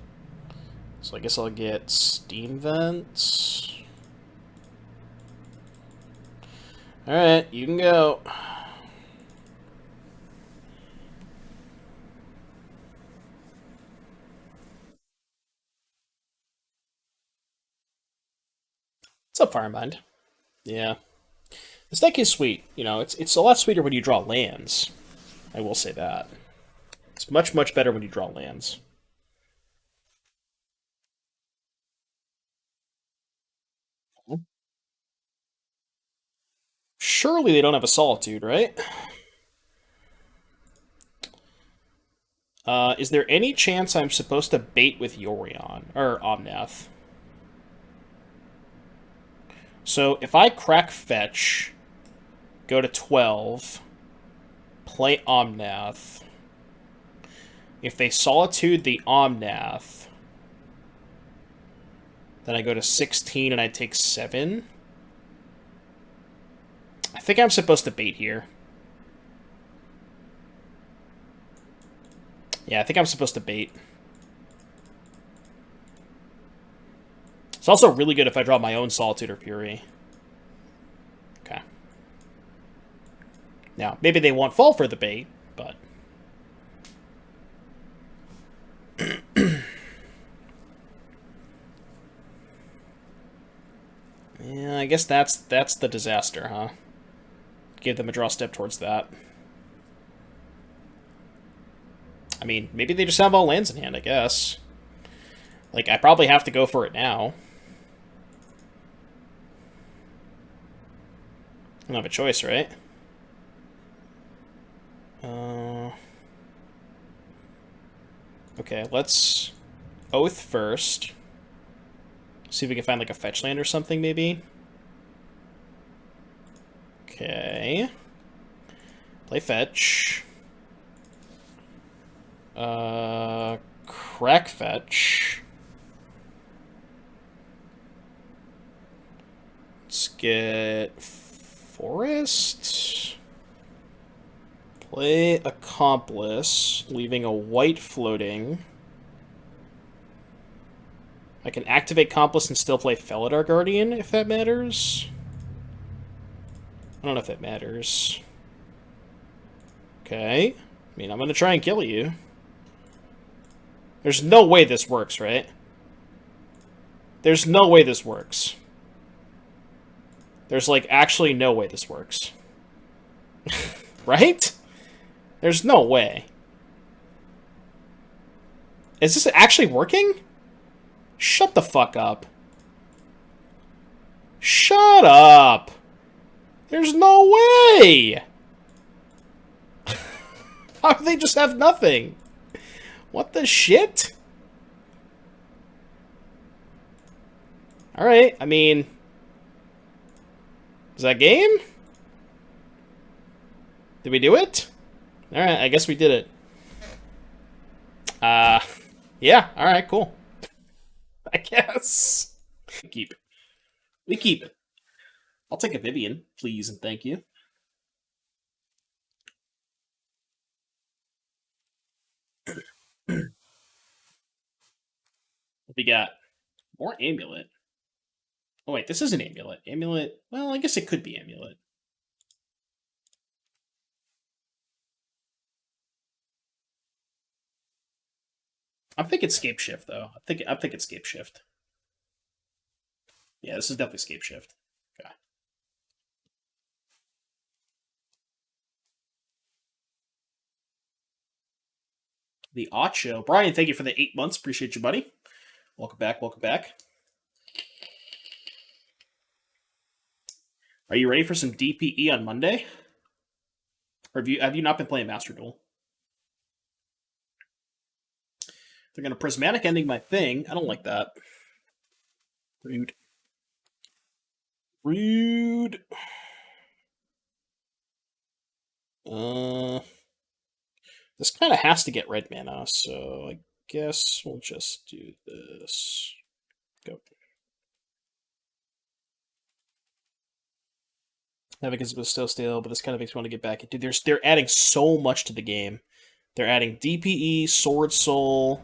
So I guess I'll get Steam Vents. Alright, you can go. What's up, Firemind? Yeah. This deck is sweet. You know, it's a lot sweeter when you draw lands. I will say that. It's much, much better when you draw lands. Surely they don't have a Solitude, right? Is there any chance I'm supposed to bait with Yorion? Or Omnath? So if I crack fetch, go to 12, play Omnath. If they Solitude the Omnath, then I go to 16 and I take 7. I think I'm supposed to bait here. Yeah, I think I'm supposed to bait. It's also really good if I draw my own Solitude or Fury. Okay. Now, maybe they won't fall for the bait, but... yeah, I guess that's the disaster, huh? Give them a draw step towards that. I mean, maybe they just have all lands in hand, I guess. Like, I probably have to go for it now. I don't have a choice, right? Okay, let's Oath first. See if we can find, like, a fetch land or something, maybe. Okay. Play fetch. Crack fetch. Let's get Forest. Play Accomplice, leaving a white floating. I can activate Accomplice and still play Felidar Guardian, if that matters. I don't know if that matters. Okay. I mean, I'm gonna try and kill you. There's no way this works, right? There's no way this works. There's, like, actually no way this works. Right? There's no way. Is this actually working? Shut the fuck up. Shut up! There's no way! How do they just have nothing? What the shit? Alright, I mean... is that game? Did we do it? Alright, I guess we did it. Yeah, alright, cool. I guess. We keep it. We keep it. I'll take a Vivien, please and thank you. We got more Amulet. Oh wait, this is an Amulet. Amulet, well, I guess it could be Amulet. I'm thinking Scape Shift, though. I'm thinking Scape Shift. Yeah, this is definitely Scape Shift. Okay. The Ocho. Brian, thank you for the 8 months. Appreciate you, buddy. Welcome back, welcome back. Are you ready for some DPE on Monday? Or have you not been playing Master Duel? They're gonna prismatic ending my thing. I don't like that. Rude. Rude. This kind of has to get red mana, so I guess we'll just do this. Go. Yeah, because it was so stale, but this kind of makes me want to get back into. They're adding so much to the game. They're adding DPE, Sword Soul.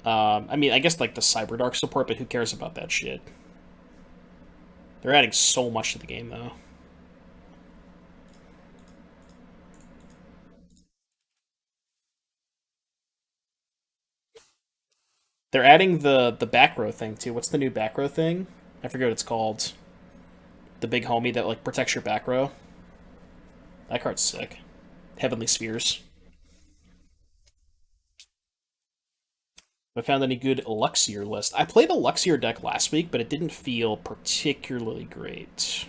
I mean, I guess like the Cyberdark support, but who cares about that shit? They're adding so much to the game, though. They're adding the back row thing too. What's the new back row thing? I forget what it's called. The big homie that like protects your back row. That card's sick. Heavenly Spheres. Have I found any good Luxior list? I played a Luxior deck last week, but it didn't feel particularly great.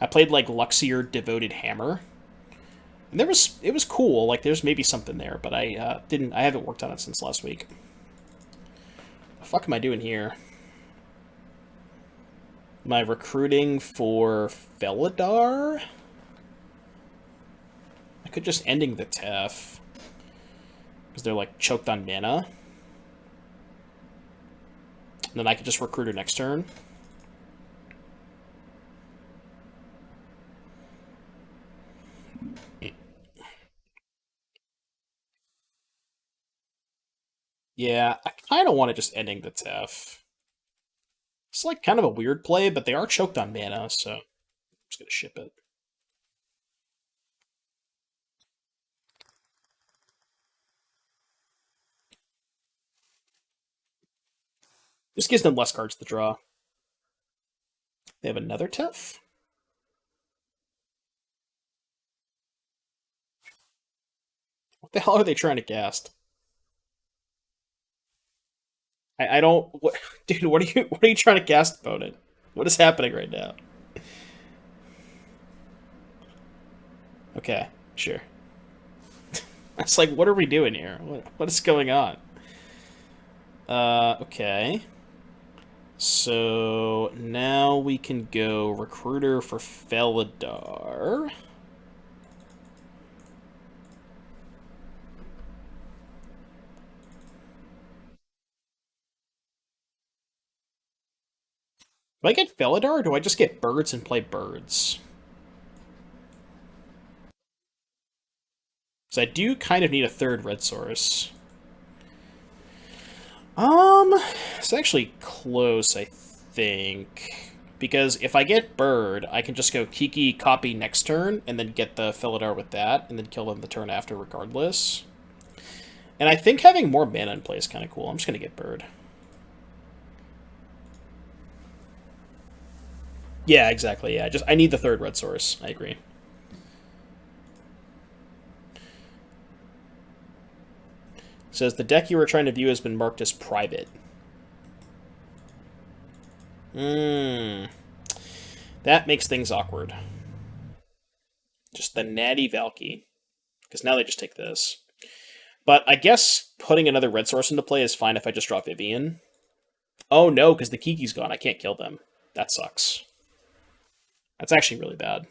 I played like Luxior Devoted Hammer. And it was cool, like there's maybe something there, but I haven't worked on it since last week. What the fuck am I doing here? Am I recruiting for Felidar? I could just ending the TEF. Because they're like choked on mana. And then I could just recruit her next turn. Yeah, I kind of want to just ending the TEF. It's like kind of a weird play, but they are choked on mana, so I'm just going to ship it. This gives them less cards to draw. They have another TEF? What the hell are they trying to cast? I don't... What, dude, what are you trying to cast, opponent? What is happening right now? Okay, sure. It's like, what are we doing here? What is going on? Okay. So now we can go recruiter for Felidar. Do I get Felidar, or do I just get birds and play birds? Because I do kind of need a third red source. It's actually close, I think. Because if I get bird, I can just go Kiki, copy next turn, and then get the Felidar with that, and then kill them the turn after regardless. And I think having more mana in play is kind of cool. I'm just going to get bird. Yeah, exactly. Yeah, I need the third red source. I agree. It says the deck you were trying to view has been marked as private. That makes things awkward. Just the natty Valky. Because now they just take this. But I guess putting another red source into play is fine if I just draw Vivien. Oh no, because the Kiki's gone. I can't kill them. That sucks. That's actually really bad.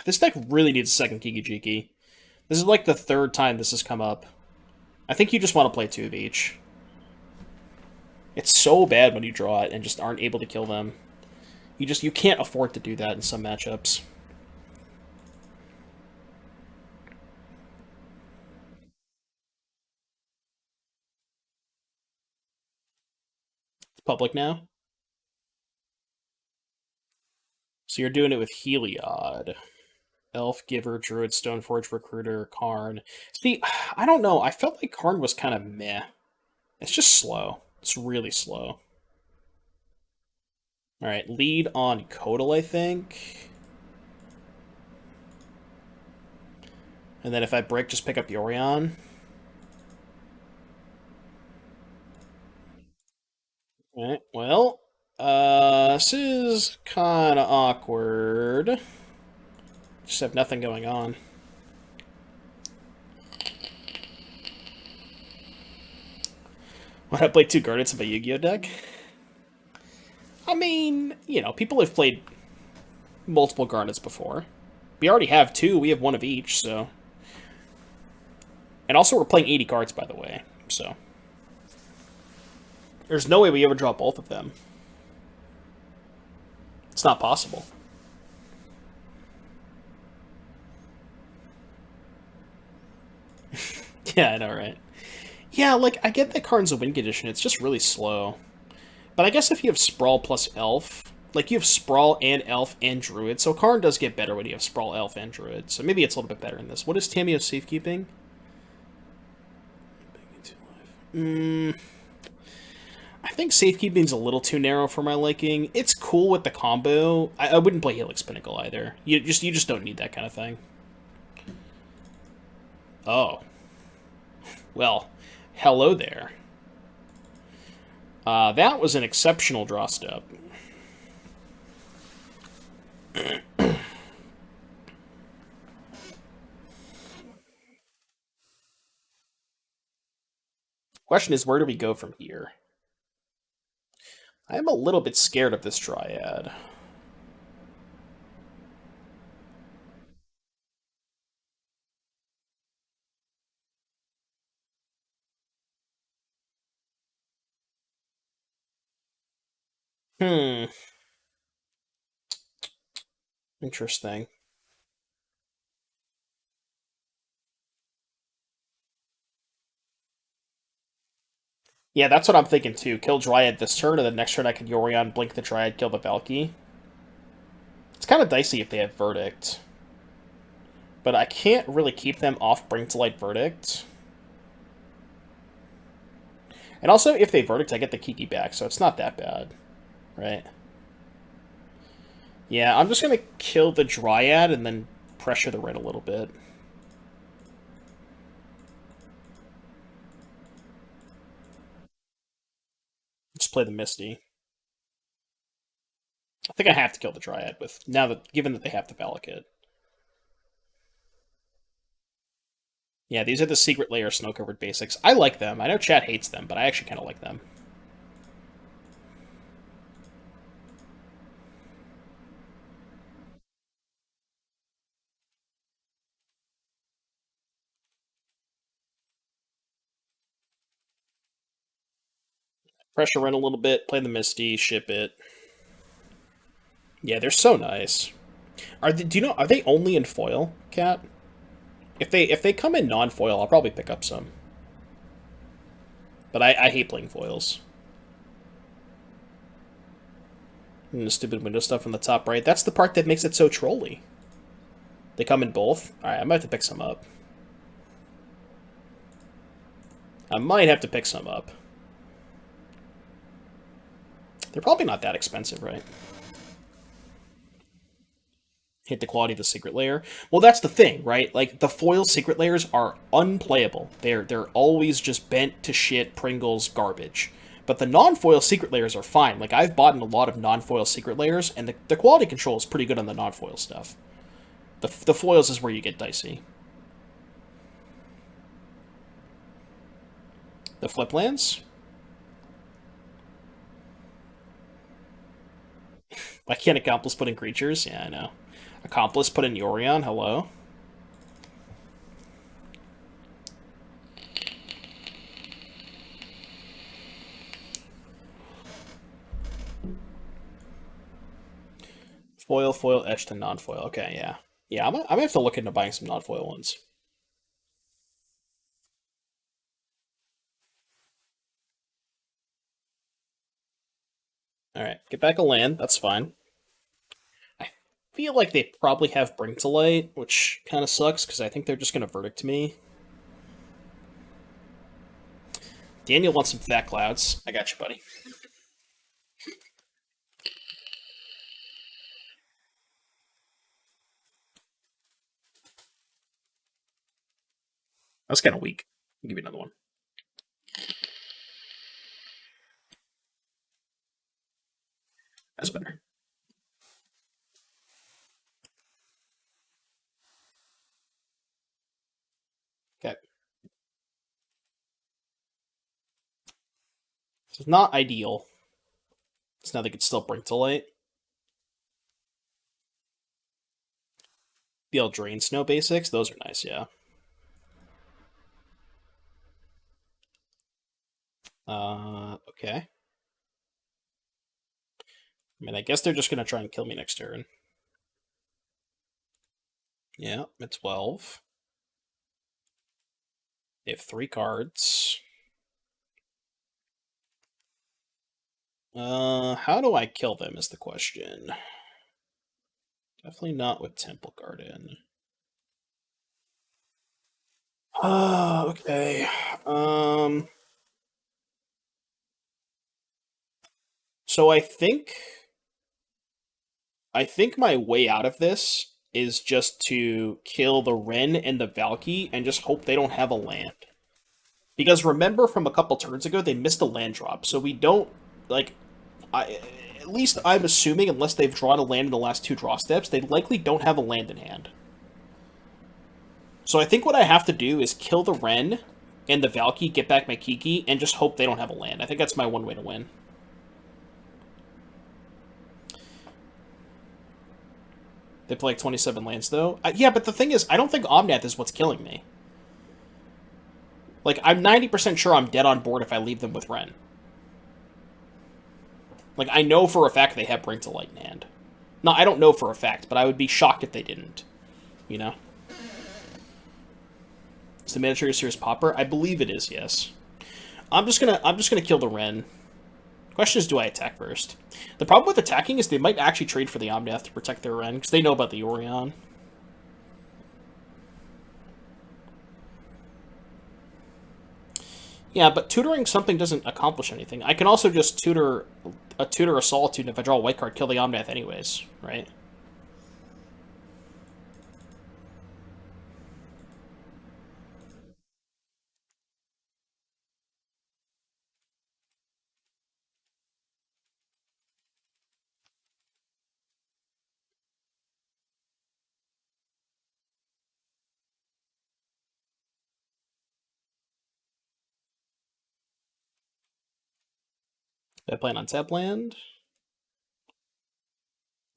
This deck really needs a second Kiki-Jiki. This is like the third time this has come up. I think you just want to play 2 of each. It's so bad when you draw it and just aren't able to kill them. You can't afford to do that in some matchups. public now. So you're doing it with Heliod. Elf, Giver, Druid, Stoneforge, Recruiter, Karn. See, I don't know. I felt like Karn was kind of meh. It's just slow. It's really slow. Alright, lead on Kodal, I think. And then if I break, just pick up Yorion. Alright, well, this is kind of awkward. Just have nothing going on. When I play 2 Guardians of a Yu-Gi-Oh deck? I mean, you know, people have played multiple Garnets before. We already have 2, we have 1 of each, so... And also we're playing 80 cards, by the way, so... There's no way we ever draw both of them. It's not possible. Yeah, I know, right? Yeah, like, I get that Karn's a win condition, it's just really slow. But I guess if you have Sprawl plus Elf, like, you have Sprawl and Elf and Druid, so Karn does get better when you have Sprawl, Elf, and Druid, so maybe it's a little bit better in this. What is Tamiyo's safekeeping? I think safekeeping's a little too narrow for my liking. It's cool with the combo. I wouldn't play Helix Pinnacle either. You just don't need that kind of thing. Oh. Well, hello there. That was an exceptional draw step. Question is, where do we go from here? I am a little bit scared of this Dryad. Hmm. Interesting. Yeah, that's what I'm thinking too. Kill Dryad this turn, and then next turn I can Yorion, blink the Dryad, kill the Valky. It's kind of dicey if they have Verdict. But I can't really keep them off Bring to Light Verdict. And also, if they Verdict, I get the Kiki back, so it's not that bad. Right? Yeah, I'm just going to kill the Dryad and then pressure the red a little bit. Just play the Misty. I think I have to kill the Dryad with now that given that they have the Valakut. Yeah, these are the secret layer snow-covered basics. I like them. I know chat hates them, but I actually kind of like them. Pressure in a little bit, play the Misty, ship it. Yeah, they're so nice. Do you know? Are they only in foil, Cat? If they come in non-foil, I'll probably pick up some. But I hate playing foils. And the stupid window stuff on the top right. That's the part that makes it so trolly. They come in both. All right, I might have to pick some up. I might have to pick some up. They're probably not that expensive, right? Hit the quality of the secret layer. Well, that's the thing, right? Like, the foil secret layers are unplayable. They're always just bent to shit, Pringles, garbage. But the non-foil secret layers are fine. Like, I've bought in a lot of non-foil secret layers, and the quality control is pretty good on the non-foil stuff. The foils is where you get dicey. The flip lands? Why can't Accomplice put in creatures? Yeah, I know. Accomplice put in Yorion, hello? Foil, foil, etched, and non-foil. Okay, yeah. Yeah, I'm gonna have to look into buying some non-foil ones. Alright, get back a land, that's fine. I feel like they probably have Bring to Light, which kind of sucks, because I think they're just going to Verdict me. Daniel wants some fat clouds. I got you, buddy. That's kind of weak. I'll give you another one. That's better. Okay. It's not ideal. So now they could still Bring to Light. The Eldraine Snow basics, those are nice, yeah. Okay. I mean, I guess they're just going to try and kill me next turn. Yeah, it's 12. They have 3 cards. How do I kill them is the question. Definitely not with Temple Garden. Okay. So I think my way out of this is just to kill the Wrenn and the Valky and just hope they don't have a land. Because remember from a couple turns ago, they missed a land drop, so we don't, like, at least I'm assuming, unless they've drawn a land in the last 2 draw steps, they likely don't have a land in hand. So I think what I have to do is kill the Wrenn and the Valky, get back my Kiki, and just hope they don't have a land. I think that's my one way to win. They play like 27 lands, though. Yeah, but the thing is, I don't think Omnath is what's killing me. Like, I'm 90% sure I'm dead on board if I leave them with Wrenn. Like, I know for a fact they have Bring to Light in hand. No, I don't know for a fact, but I would be shocked if they didn't. You know? Is the Mandatory Series Pauper? I believe it is, yes. I'm just gonna kill the Wrenn. Question is, do I attack first? The problem with attacking is they might actually trade for the Omnath to protect their Wrenn, because they know about the Yorion. Yeah, but tutoring something doesn't accomplish anything. I can also just tutor a Solitude, and if I draw a white card, kill the Omnath anyways, right? Do I play an untapped land?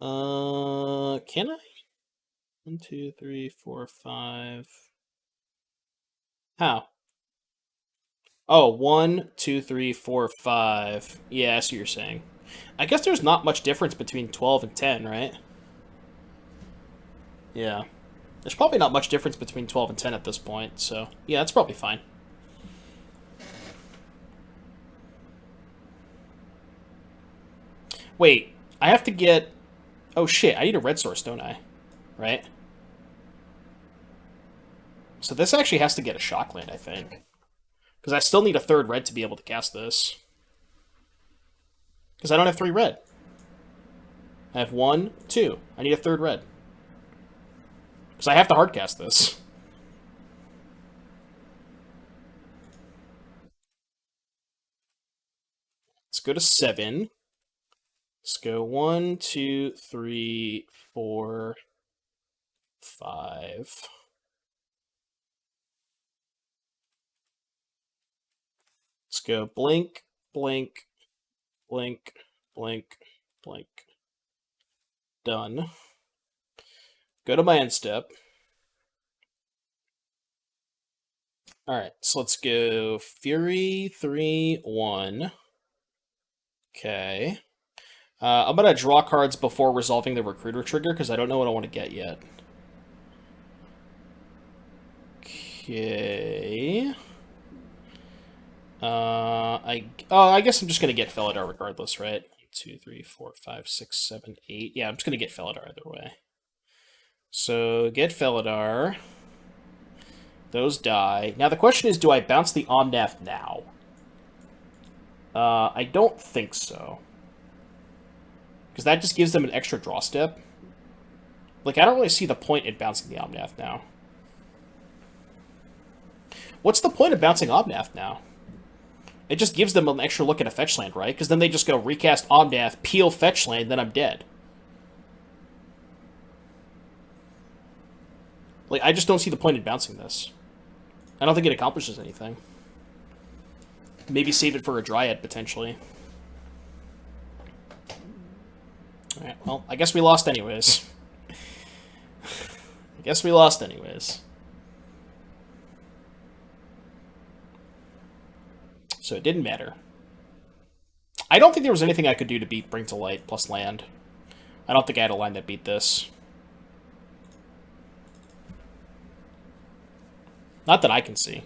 Can I? 1, 2, 3, 4, 5. How? Oh, 1, 2, 3, 4, 5. Yeah, I see what you're saying. I guess there's not much difference between 12 and 10, right? Yeah. There's probably not much difference between 12 and 10 at this point, so yeah, that's probably fine. Wait, I have to get... Oh shit, I need a red source, don't I? Right? So this actually has to get a shock land, I think. Because I still need a 3rd red to be able to cast this. Because I don't have 3 red. I have 1, 2. I need a 3rd red. Because I have to hardcast this. Let's go to 7. Let's go 1, 2, 3, 4, 5. Let's go blink, blink, blink, blink, blink. Done. Go to my end step. Alright, so let's go Fury 3, 1. Okay. I'm going to draw cards before resolving the Recruiter trigger, because I don't know what I want to get yet. Okay. I guess I'm just going to get Felidar regardless, right? 2, 3, 4, 5, 6, 7, 8. Yeah, I'm just going to get Felidar either way. So, get Felidar. Those die. Now, the question is, do I bounce the Omnath now? I don't think so. Because that just gives them an extra draw step. Like, I don't really see the point in bouncing the Omnath now. What's the point of bouncing Omnath now? It just gives them an extra look at a fetch land, right? Because then they just go recast Omnath, peel fetch land, then I'm dead. Like, I just don't see the point in bouncing this. I don't think it accomplishes anything. Maybe save it for a Dryad, potentially. Alright, well, I guess we lost anyways. I guess we lost anyways. So it didn't matter. I don't think there was anything I could do to beat Bring to Light plus land. I don't think I had a line that beat this. Not that I can see.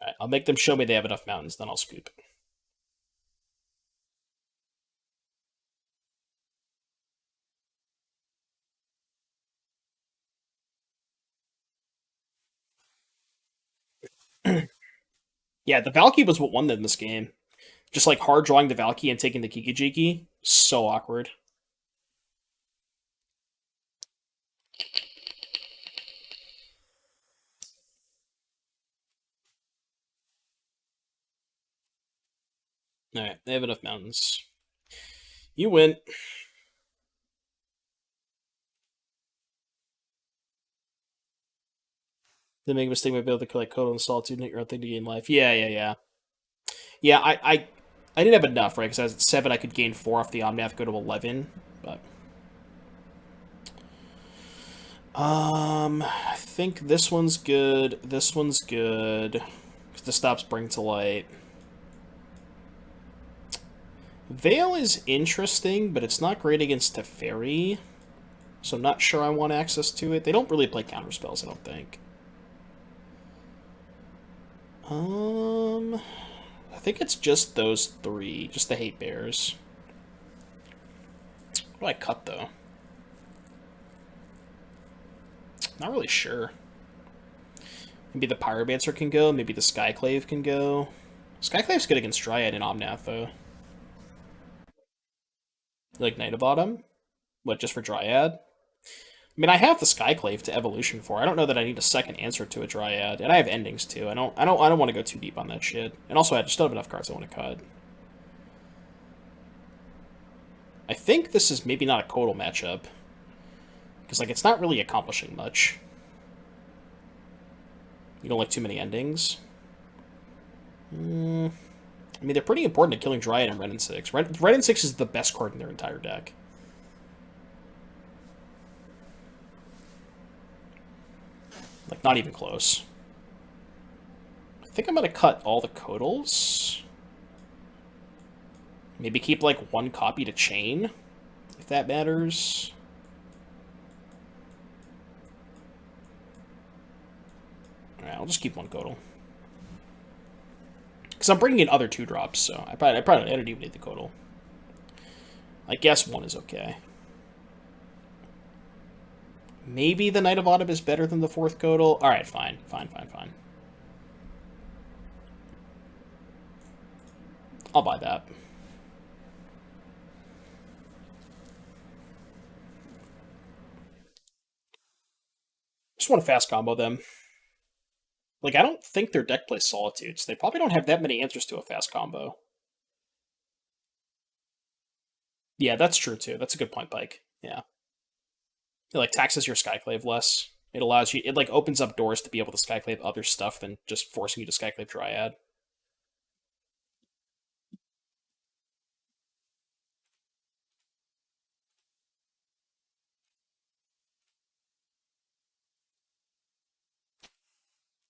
Alright, I'll make them show me they have enough mountains, then I'll scoop. Yeah, the Valky was what won them this game. Just like hard drawing the Valky and taking the Kiki-Jiki. So awkward. Alright, they have enough mountains. You win. They make a mistake by being able to collect Kodo and Solitude and your own thing to gain life. Yeah. Yeah, I didn't have enough, right? Because I was at 7, I could gain 4 off the Omnath, go to 11. But I think this one's good. This one's good. Because this stops Bring to Light. Veil is interesting, but it's not great against Teferi. So I'm not sure I want access to it. They don't really play counter spells, I don't think. I think it's just those 3. Just the Hate Bears. What do I cut, though? Not really sure. Maybe the Pyromancer can go. Maybe the Skyclave can go. Skyclave's good against Dryad and Omnath, though. Like Knight of Autumn? What, just for Dryad? I mean, I have the Skyclave to evolution for. I don't know that I need a second answer to a Dryad, and I have endings too. I don't want to go too deep on that shit. And also, I still have enough cards I want to cut. I think this is maybe not a Kodal matchup, because like it's not really accomplishing much. You don't like too many endings. I mean, they're pretty important to killing Dryad and Red and 6. Red and 6 is the best card in their entire deck. Like, not even close. I think I'm going to cut all the Kodals. Maybe keep, like, 1 copy to chain, if that matters. Alright, I'll just keep 1 Kodal. Because I'm bringing in other 2-drops, so I don't even need the Kodal. I guess 1 is okay. Maybe the Knight of Autumn is better than the 4th Kodal. Alright, fine. I'll buy that. Just want to fast combo them. Like, I don't think their deck plays Solitudes. They probably don't have that many answers to a fast combo. Yeah, that's true, too. That's a good point, Pike. Yeah. It, like, taxes your Skyclave less. It allows you... It, like, opens up doors to be able to Skyclave other stuff than just forcing you to Skyclave Dryad.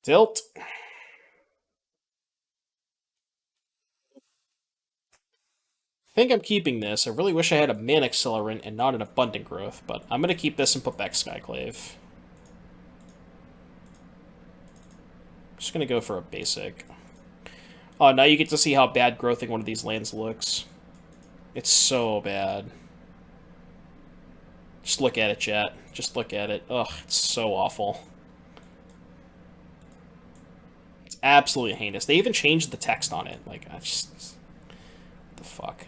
Tilt. I think I'm keeping this. I really wish I had a Mana Accelerant and not an Abundant Growth, but I'm going to keep this and put back Skyclave. Just gonna go for a basic. Oh, now you get to see how bad growthing one of these lands looks. It's so bad. Just look at it, chat. Just look at it. Ugh, it's so awful. It's absolutely heinous. They even changed the text on it. Like, I just... What the fuck?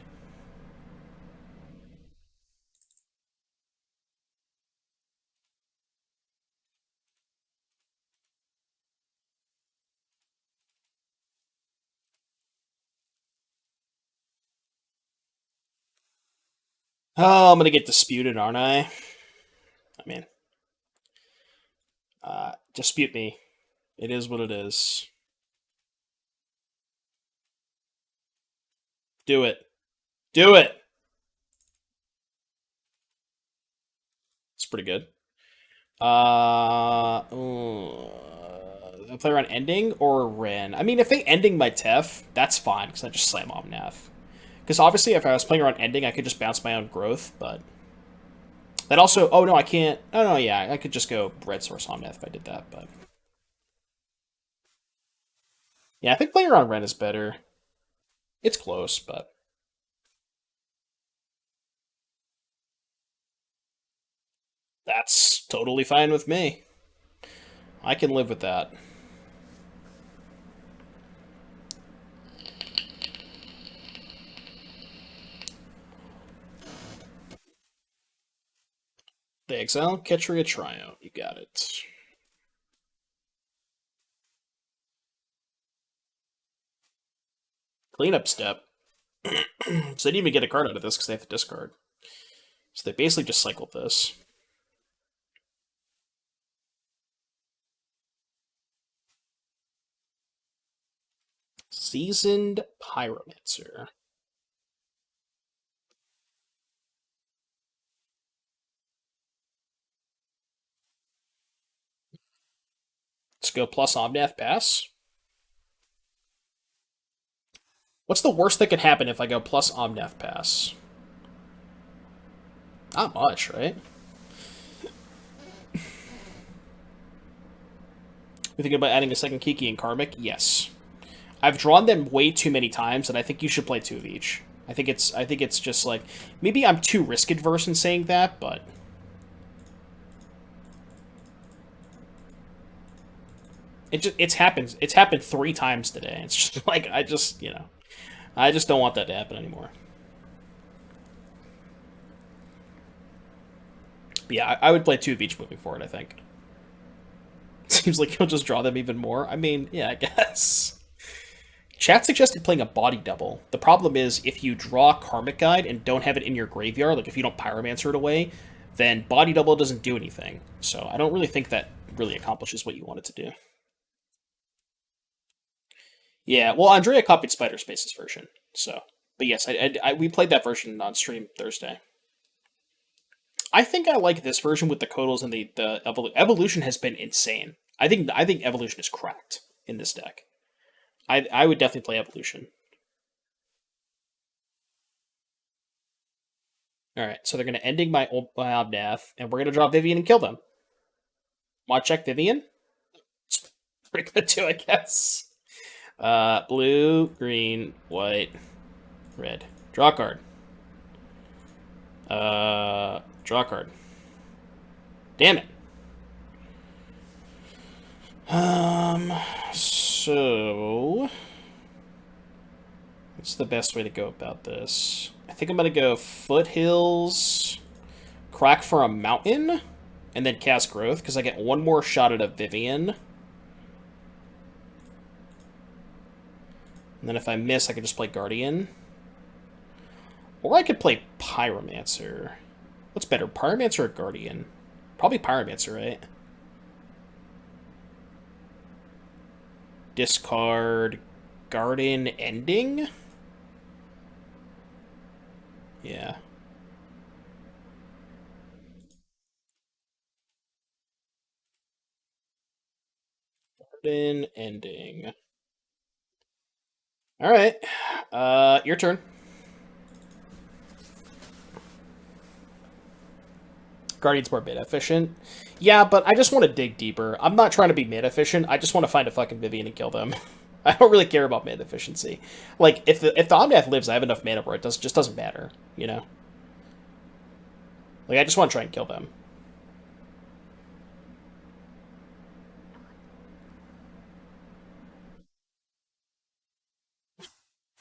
Oh, I'm gonna get disputed, aren't I? I mean... dispute me. It is what it is. Do it. Do it! It's pretty good. I play around ending or Ren. I mean, if they ending my Tef, that's fine, because I just slam Omnath. Because obviously, if I was playing around ending, I could just bounce my own growth, but... That also... Oh, no, I can't... Oh, no, yeah, I could just go Red Source Omnath if I did that, but... Yeah, I think playing around Ren is better. It's close, but... That's totally fine with me. I can live with that. The Exile, Ketria Tryout. You got it. Cleanup step. So they didn't even get a card out of this because they have to discard. So they basically just cycled this. Seasoned Pyromancer. Let's go plus Omnath pass. What's the worst that could happen if I go plus Omnath pass? Not much, right? You thinking about adding a second Kiki and Karmic? Yes. I've drawn them way too many times, and I think you should play 2 of each. I think it's just like maybe I'm too risk adverse in saying that, but it's happened. It's happened 3 times today. It's just like I just don't want that to happen anymore. But yeah, I would play 2 of each moving forward. I think. Seems like he'll just draw them even more. I mean, yeah, I guess. Chat suggested playing a body double. The problem is, if you draw Karmic Guide and don't have it in your graveyard, like if you don't Pyromancer it away, then body double doesn't do anything. So I don't really think that really accomplishes what you want it to do. Yeah, well, Andrea copied Spider Space's version, so... But yes, we played that version on stream Thursday. I think I like this version with the Kodals and the Evolution has been insane. I think Evolution is cracked in this deck. I would definitely play Evolution. Alright, so they're going to ending my Obnath, and we're going to draw Vivien and kill them. Want to check Vivien? It's pretty good too, I guess. Blue, green, white, red. Draw card. Draw card. Damn it. So... What's the best way to go about this? I think I'm going to go Foothills, Crack for a Mountain, and then cast Growth, because I get one more shot at a Vivien. And then if I miss, I can just play Guardian. Or I could play Pyromancer. What's better, Pyromancer or Guardian? Probably Pyromancer, right? Discard Garden Ending? Yeah. Garden Ending. Alright. Your turn. Guardian's more mid efficient. Yeah, but I just want to dig deeper. I'm not trying to be mid efficient. I just want to find a fucking Vivien and kill them. I don't really care about mid efficiency. Like, if the Omnath lives, I have enough mana where it just doesn't matter, you know? Like, I just want to try and kill them.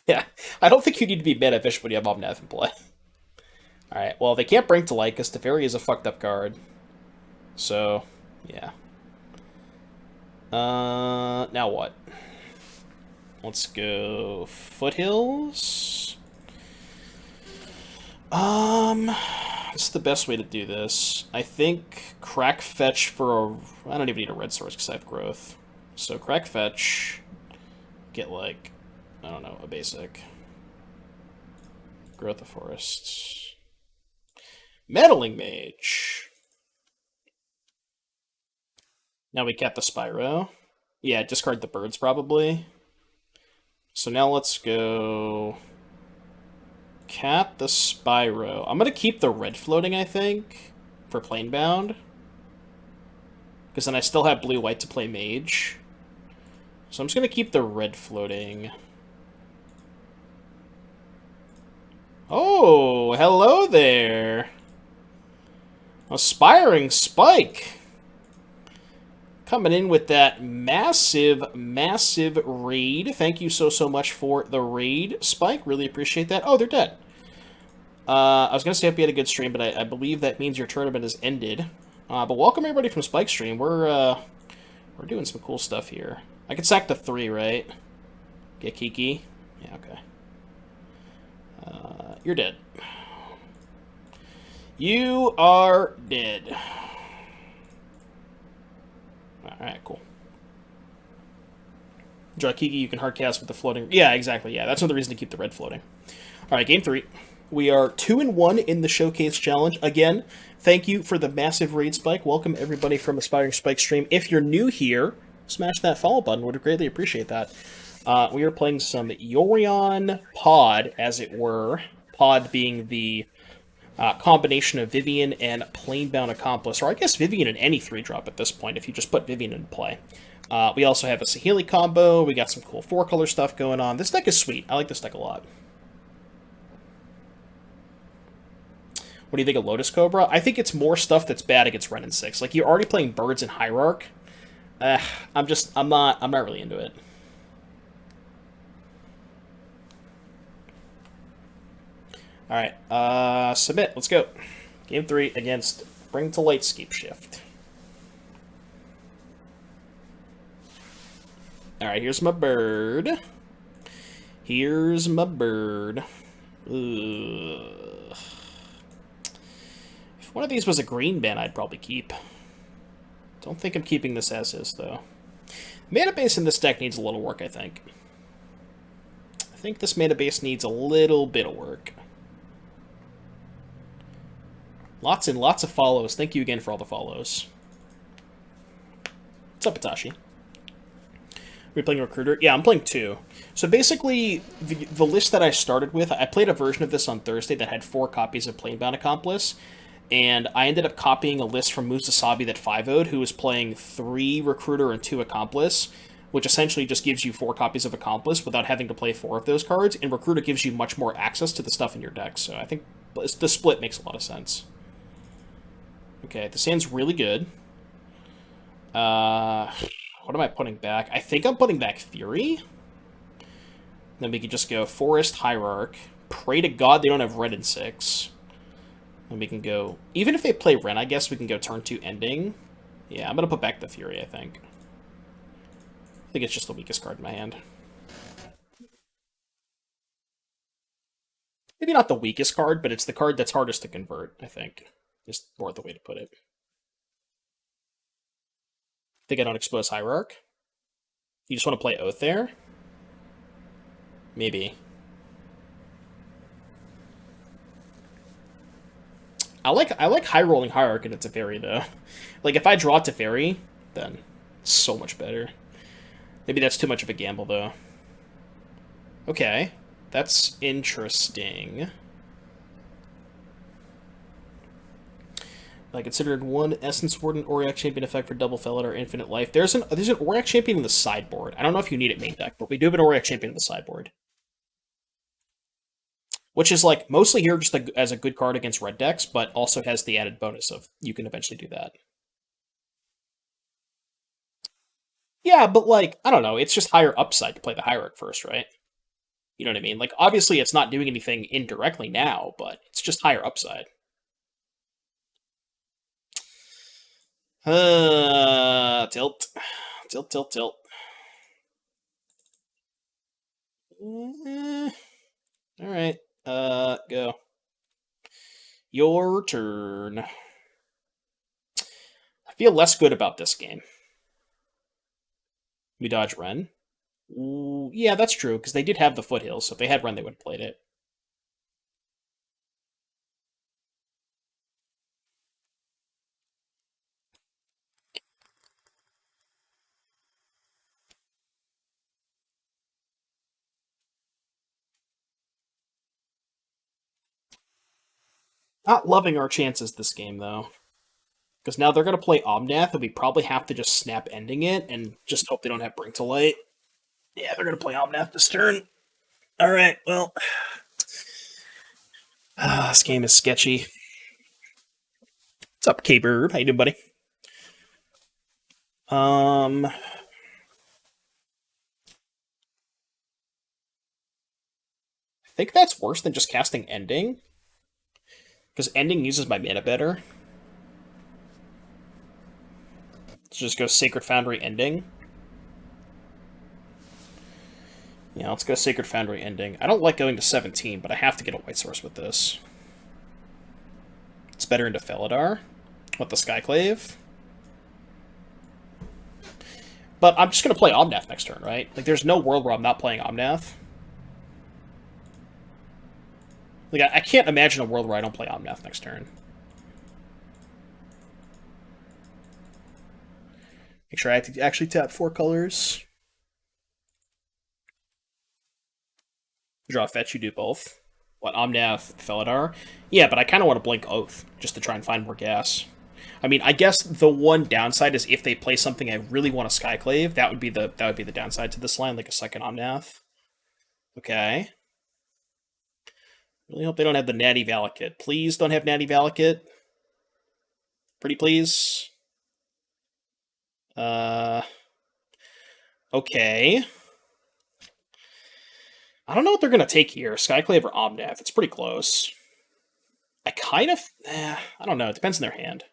Yeah, I don't think you need to be mid efficient when you have Omnath in play. Alright, well, they can't bring to light because Teferi is a fucked up card. So, yeah. Now what? Let's go Foothills. What's the best way to do this? I think Crack Fetch for a... I don't even need a red source because I have growth. So Crack Fetch, get like, I don't know, a basic. Growth of Forests. Meddling Mage. Now we kept the Spyro. Yeah, discard the birds probably. So now let's go... Cat the Spyro. I'm going to keep the red floating, I think, for Planebound. Because then I still have blue-white to play Mage. So I'm just going to keep the red floating. Oh, hello there. Aspiring Spike. Coming in with that massive, massive raid. Thank you so much for the raid, Spike. Really appreciate that. Oh, they're dead. I was going to say hope you had a good stream, but I believe that means your tournament has ended. But welcome everybody from Spike Stream. We're doing some cool stuff here. I can sack the 3, right? Get Kiki? Yeah, okay. You're dead. You are dead. Alright, cool. Draw Kiki, you can hardcast with the floating... Yeah, exactly, yeah. That's another reason to keep the red floating. Alright, game 3. We are 2-1 in the Showcase Challenge. Again, thank you for the massive raid, Spike. Welcome everybody from Aspiring Spike Stream. If you're new here, smash that follow button. Would greatly appreciate that. We are playing some Yorion Pod, as it were. Pod being the combination of Vivien and Planebound Accomplice, or I guess Vivien and any 3-drop at this point, if you just put Vivien into play. We also have a Saheeli combo. We got some cool 4-color stuff going on. This deck is sweet. I like this deck a lot. What do you think of Lotus Cobra? I think it's more stuff that's bad against Ren and 6. Like, you're already playing birds and Hierarch. I'm not really into it. Alright, submit. Let's go. Game 3 against Bring to Light Scape Shift. Alright, here's my bird. Here's my bird. Ugh. If one of these was a green ban, I'd probably keep. Don't think I'm keeping this as is, though. Mana base in this deck needs a little work, I think. I think this mana base needs a little bit of work. Lots and lots of follows. Thank you again for all the follows. What's up, Itachi? Are we playing Recruiter? Yeah, I'm playing 2. So basically, the list that I started with, I played a version of this on Thursday that had 4 copies of Planebound Accomplice, and I ended up copying a list from Musasabi that 5-0'd, who was playing 3 Recruiter and 2 Accomplice, which essentially just gives you 4 copies of Accomplice without having to play 4 of those cards, and Recruiter gives you much more access to the stuff in your deck, so I think the split makes a lot of sense. Okay, this hand's really good. What am I putting back? I think I'm putting back Fury. Then we can just go Forest, Hierarch. Pray to God they don't have Red and 6. And we can go... Even if they play Ren, I guess we can go turn 2 Ending. Yeah, I'm going to put back the Fury, I think. I think it's just the weakest card in my hand. Maybe not the weakest card, but it's the card that's hardest to convert, I think. Just more the way to put it. Think I don't expose Hierarch? You just want to play Oath there? Maybe. I like high rolling Hierarch into Teferi though. Like if I draw Teferi, then it's so much better. Maybe that's too much of a gamble though. Okay. That's interesting. I considered one Essence Ward and Auric Champion effect for double Felidar Infinite Life. There's an Auric Champion in the sideboard. I don't know if you need it main deck, but we do have an Auric Champion in the sideboard. Which is like mostly here just as a good card against red decks, but also has the added bonus of you can eventually do that. Yeah, but like, I don't know, it's just higher upside to play the Hierarch first, right? You know what I mean? Like, obviously it's not doing anything indirectly now, but it's just higher upside. Tilt. Tilt, tilt, tilt. Alright, go. Your turn. I feel less good about this game. We dodge Ren. Ooh, yeah, that's true, because they did have the foothills, so if they had Ren, they would have played it. Not loving our chances this game, though. Because now they're going to play Omnath, and we probably have to just snap ending it, and just hope they don't have Bring to Light. Yeah, they're going to play Omnath this turn. Alright, well... this game is sketchy. What's up, K-Bird? How you doing, buddy? I think that's worse than just casting Ending. Because Ending uses my mana better. Let's just go Sacred Foundry Ending. Yeah, let's go Sacred Foundry Ending. I don't like going to 17, but I have to get a white source with this. It's better into Felidar. With the Skyclave. But I'm just going to play Omnath next turn, right? Like, there's no world where I'm not playing Omnath. Like, I can't imagine a world where I don't play Omnath next turn. Make sure I have to actually tap 4 colors. Draw a fetch, you do both. What, Omnath, Felidar? Yeah, but I kind of want to blink Oath, just to try and find more gas. I mean, I guess the one downside is if they play something I really want to Skyclave, that would be the downside to this line, like a second Omnath. Okay. Really hope they don't have the Natty Valakut. Please don't have Natty Valakut. Pretty please. Okay. I don't know what they're going to take here. Skyclave or Omnath. It's pretty close. I kind of... I don't know. It depends on their hand.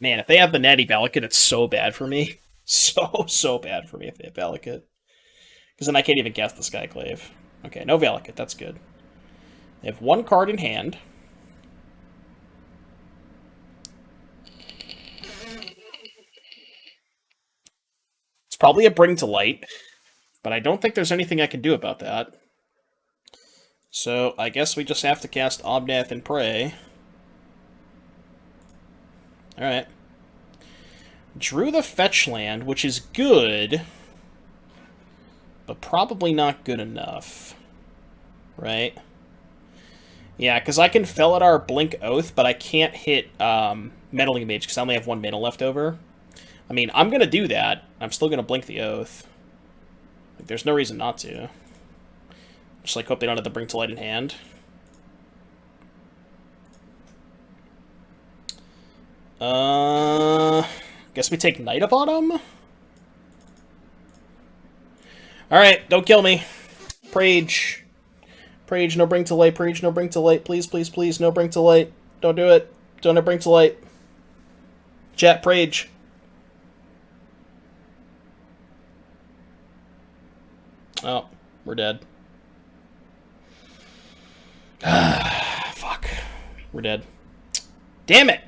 Man, if they have the Natty Valakut, it's so bad for me. So bad for me if they have Valakut. Because then I can't even guess the Skyclave. Okay, no Valakut. That's good. They have 1 card in hand. It's probably a Bring to Light, but I don't think there's anything I can do about that. So I guess we just have to cast Omnath and pray. Alright. Drew the fetch land, which is good, but probably not good enough. Right? Yeah, because I can Felidar Blink Oath, but I can't hit Meddling Mage because I only have 1 mana left over. I mean, I'm going to do that. I'm still going to Blink the Oath. Like, there's no reason not to. Just like hope they don't have the Bring to Light in hand. Guess we take Night of Autumn? Alright, don't kill me. Prage. Prage, no Bring to Light. Prage, no Bring to Light. Please, please, please, no Bring to Light. Don't do it. Don't have Bring to Light. Chat, Prage. Oh, we're dead. Fuck. We're dead. Damn it!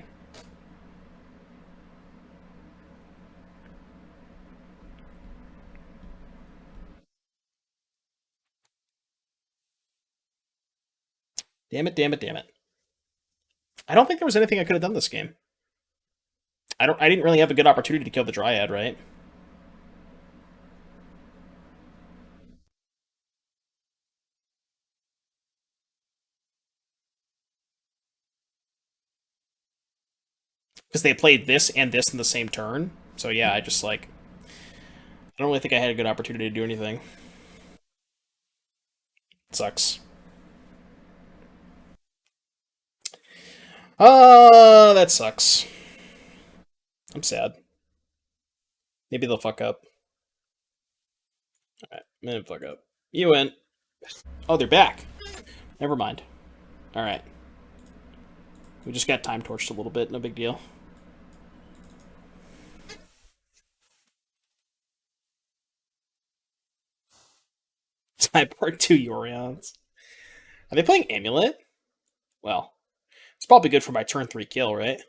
Damn it, damn it, damn it. I don't think there was anything I could have done this game. I didn't really have a good opportunity to kill the Dryad, right? Because they played this and this in the same turn. So yeah, I just like I don't really think I had a good opportunity to do anything. It sucks. That sucks. I'm sad. Maybe they'll fuck up. Alright, maybe fuck up. You win. Oh, they're back. Never mind. Alright. We just got time torched a little bit, no big deal. Sideboard 2 Yorions. Are they playing Amulet? Well, it's probably good for my turn 3 kill, right?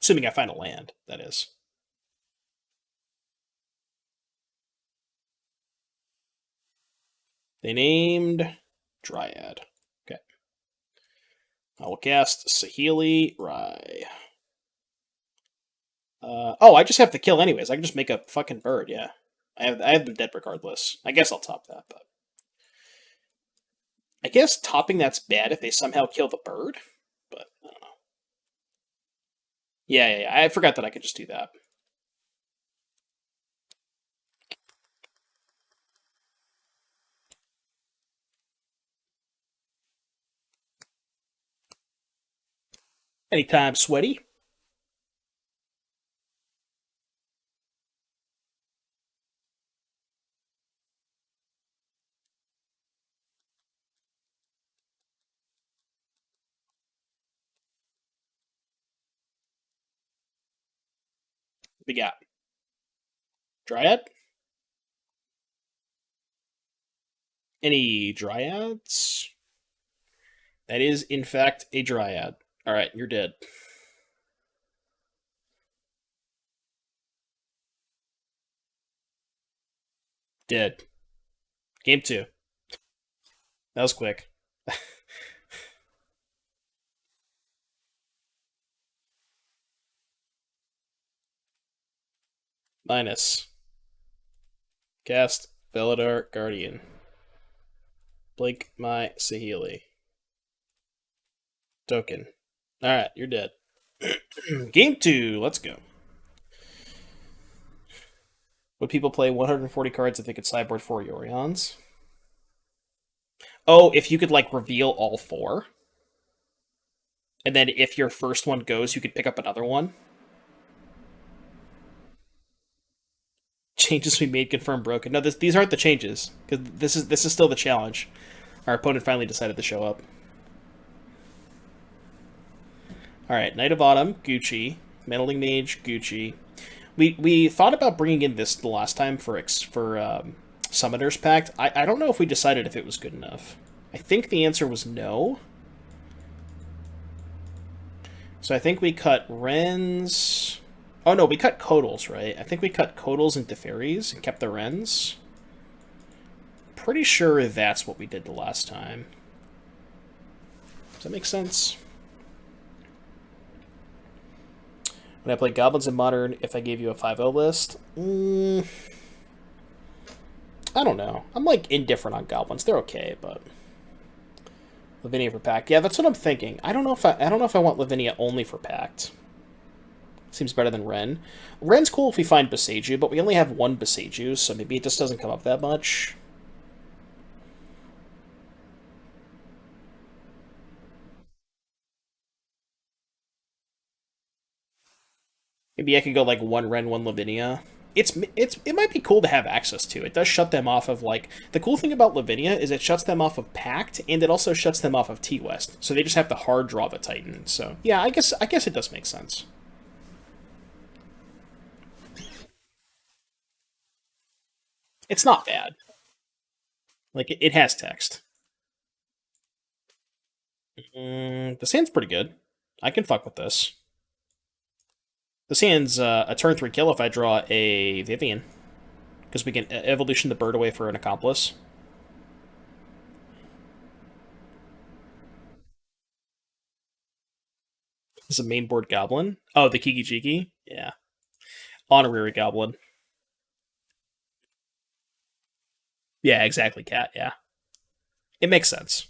Assuming I find a land, that is. They named Dryad. Okay. I will cast Saheeli Rai. Oh, I just have to kill anyways. I can just make a fucking bird, yeah. I have them dead regardless. I guess I'll top that, but I guess topping that's bad if they somehow kill the bird, but I don't know. Yeah. I forgot that I could just do that. Anytime sweaty. We got Dryad. Any Dryads? That is, in fact, a Dryad. Alright, you're dead. Dead. Game 2. That was quick. Minus. Cast Felidar Guardian. Blink my Saheeli. Token. Alright, you're dead. Game 2, let's go. Would people play 140 cards if they could sideboard 4 Yorions? Oh, if you could, like, reveal all 4? And then if your first one goes, you could pick up another one? Changes we made confirmed broken. No, these aren't the changes, because this is still the challenge. Our opponent finally decided to show up. Alright, Knight of Autumn, Gucci. Meddling Mage, Gucci. We thought about bringing in this the last time for Summoner's Pact. I don't know if we decided if it was good enough. I think the answer was no. So I think we cut Wrens. Oh no, we cut Codals, right? I think we cut Codals and Teferis and kept the Wrens. Pretty sure that's what we did the last time. Does that make sense? When I play Goblins in Modern, if I gave you a 5-0 list? I don't know. I'm, like, indifferent on Goblins. They're okay, but... Lavinia for Pact. Yeah, that's what I'm thinking. I don't know if I want Lavinia only for Pact. Seems better than Ren. Ren's cool if we find Boseiju, but we only have one Boseiju, so maybe it just doesn't come up that much. Maybe I could go like one Ren, one Lavinia. It might be cool to have access to. It does shut them off of, like, the cool thing about Lavinia is it shuts them off of Pact, and it also shuts them off of T-West. So they just have to hard draw the Titan. So yeah, I guess it does make sense. It's not bad. Like, it has text. This hand's pretty good. I can fuck with this. This hand's a turn 3 kill if I draw a Vivien. Because we can evolution the bird away for an accomplice. This is a mainboard goblin. Oh, the Kiki-Jiki? Yeah. Honorary goblin. Yeah, exactly, cat, yeah. It makes sense.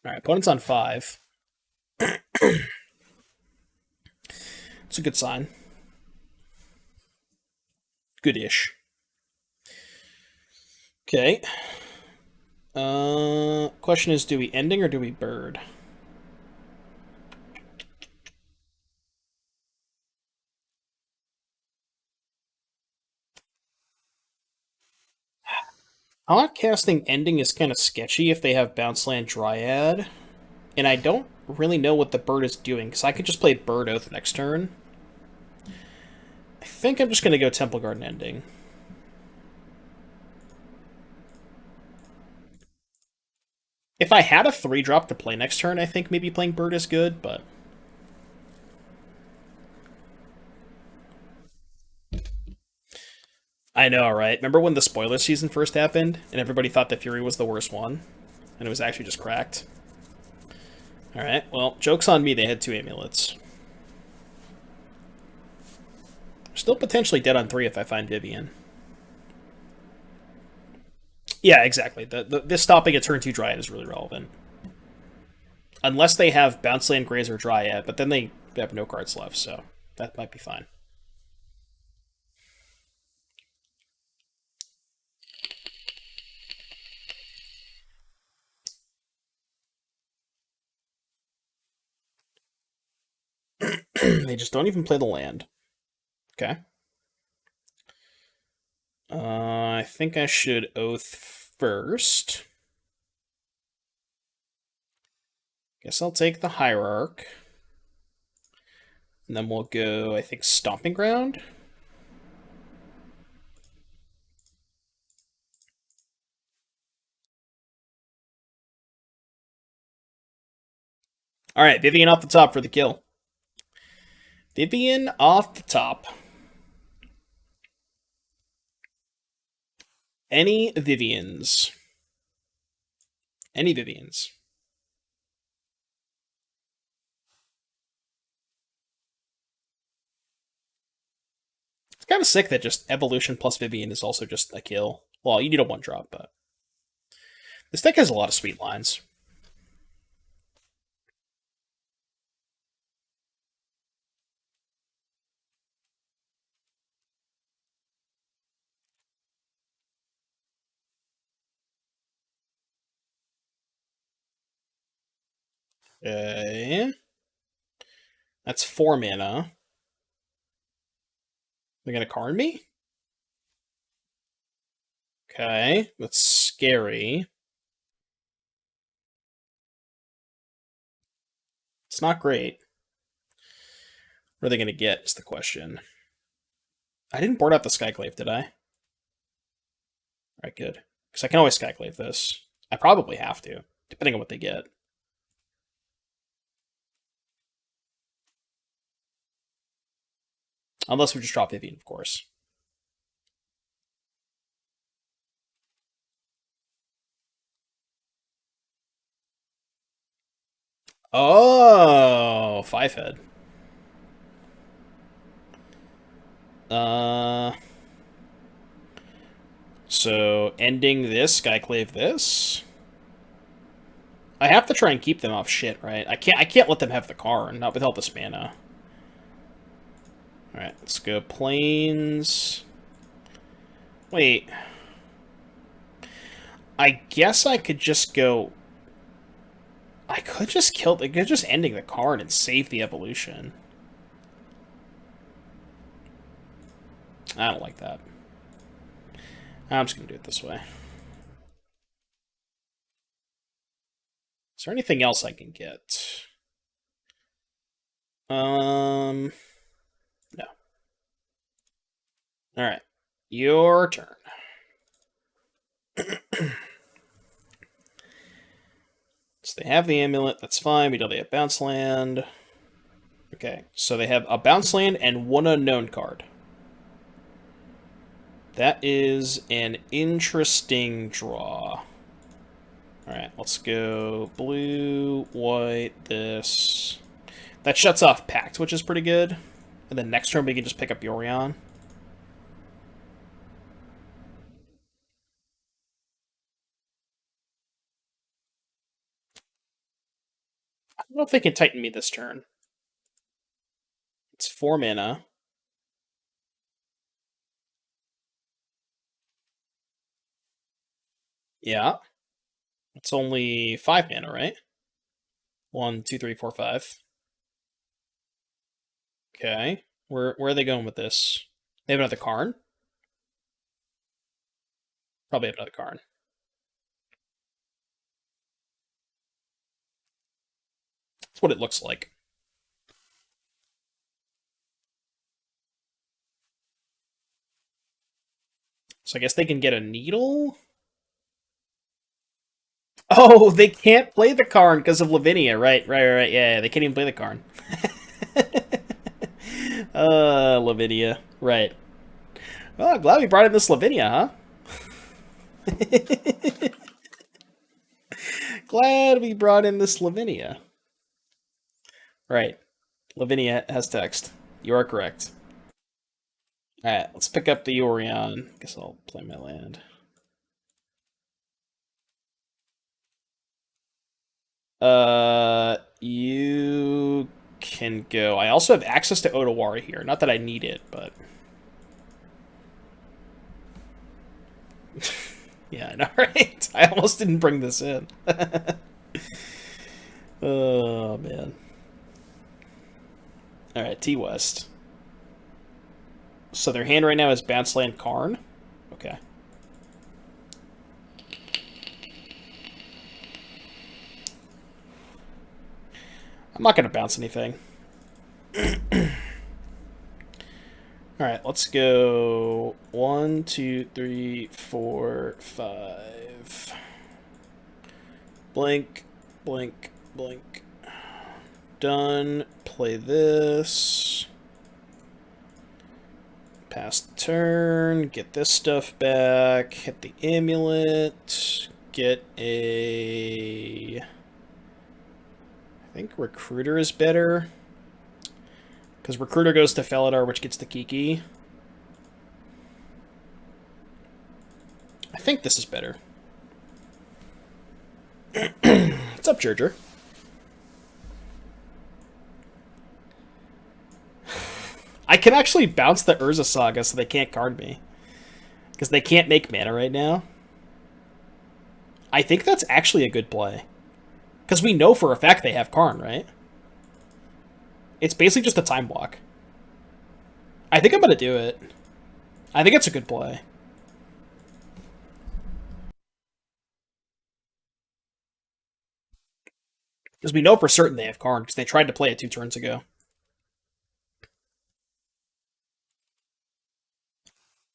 Alright, opponent's on 5. It's a good sign. Good-ish. Okay. Question is, do we ending or do we bird? Hot casting ending is kind of sketchy if they have Bounce Land Dryad. And I don't really know what the bird is doing, because I could just play Bird Oath next turn. I think I'm just going to go Temple Garden ending. If I had a 3-drop to play next turn, I think maybe playing Bird is good, but... I know, right? Remember when the spoiler season first happened, and everybody thought the Fury was the worst one? And it was actually just cracked? Alright, well, joke's on me, they had 2 amulets. Still potentially dead on 3 if I find Vivien. Yeah, exactly. This stopping a turn 2 Dryad is really relevant. Unless they have Bounce Land Grazer Dryad, but then they have no cards left, so that might be fine. They just don't even play the land. Okay. I think I should Oath first. Guess I'll take the Hierarch. And then we'll go, I think, Stomping Ground. Alright, Vivien off the top for the kill. Vivien off the top. Any Viviens? Any Viviens? It's kind of sick that just Evolution plus Vivien is also just a kill. Well, you need a 1-drop, but... This deck has a lot of sweet lines. Okay. That's 4 mana. They're gonna card me? Okay, that's scary. It's not great. What are they gonna get, is the question. I didn't board out the Skyclave, did I? Alright, good. Because I can always Skyclave this. I probably have to, depending on what they get. Unless we just drop Vivien, of course. Oh, 5-head. So ending this, Skyclave this. I have to try and keep them off shit, right? I can't let them have the Karn, not without this mana. Alright, let's go Plains. Wait. I guess I could just go... I could just kill... I could just ending the card and save the evolution. I don't like that. I'm just going to do it this way. Is there anything else I can get? No. Alright. Your turn. So they have the amulet, that's fine. We know they have Bounce Land. Okay, so they have a Bounce Land and 1 unknown card. That is an interesting draw. Alright, let's go blue, white, this. That shuts off Pact, which is pretty good. And then next turn we can just pick up Yorion. I don't know if they can Titan me this turn. It's 4 mana. Yeah. It's only 5 mana, right? 1, 2, 3, 4, 5. Okay. Where are they going with this? They have another Karn? Probably have another Karn. That's what it looks like. So I guess they can get a Needle? Oh, they can't play the Karn because of Lavinia. Right. Yeah, they can't even play the Karn. Lavinia. Right. Well, I'm glad we brought in this Lavinia, huh? Glad we brought in this Lavinia. Right. Lavinia has text. You are correct. Alright, let's pick up the Yorion. Guess I'll play my land. You can go. I also have access to Otawara here. Not that I need it, but... yeah, I know, right? I almost didn't bring this in. Oh, man. Alright, T-West. So their hand right now is Bounce Land Karn? Okay. I'm not going to bounce anything. Alright, let's go 1, 2, 3, 4, 5. Blink, blink, blink. Done. Play this. Pass the turn. Get this stuff back. Hit the amulet. Get a... I think Recruiter is better. Because Recruiter goes to Felidar, which gets the Kiki. I think this is better. What's up, Gerger? I can actually bounce the Urza Saga so they can't card me. Because they can't make mana right now. I think that's actually a good play. Because we know for a fact they have Karn, right? It's basically just a time block. I think I'm going to do it. I think it's a good play. Because we know for certain they have Karn, because they tried to play it 2 turns ago.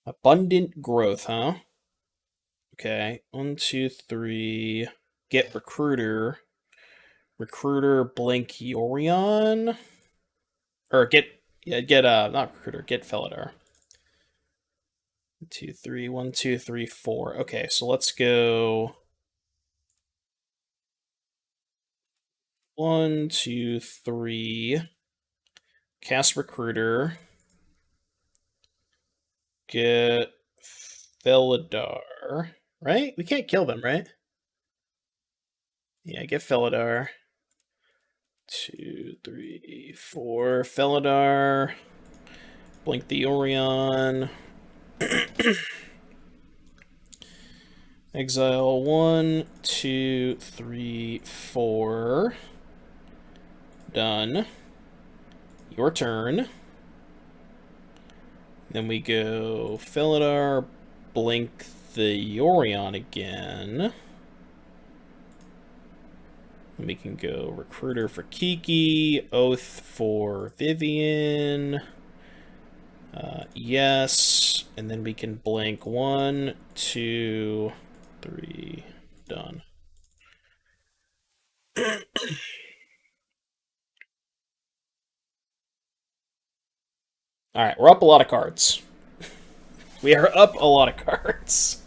Abundant Growth, huh? Okay. 1, 2, 3. Get Recruiter. Recruiter, blink Yorion. Or get not Recruiter, get Felidar. 1, 2, 3, 1, 2, 3, 4. Okay, so let's go 1, 2, 3. Cast Recruiter. Get Felidar. Right? We can't kill them, right? Yeah, get Felidar. 2, 3, 4. Felidar. Blink the Yorion. Exile 1, 2, 3, 4. Done. Your turn. Then we go Felidar, blink the Yorion again. Then we can go Recruiter for Kiki, Oath for Vivien. Yes, and then we can blink 1, 2, 3. Done. Alright, we're up a lot of cards. We are up a lot of cards.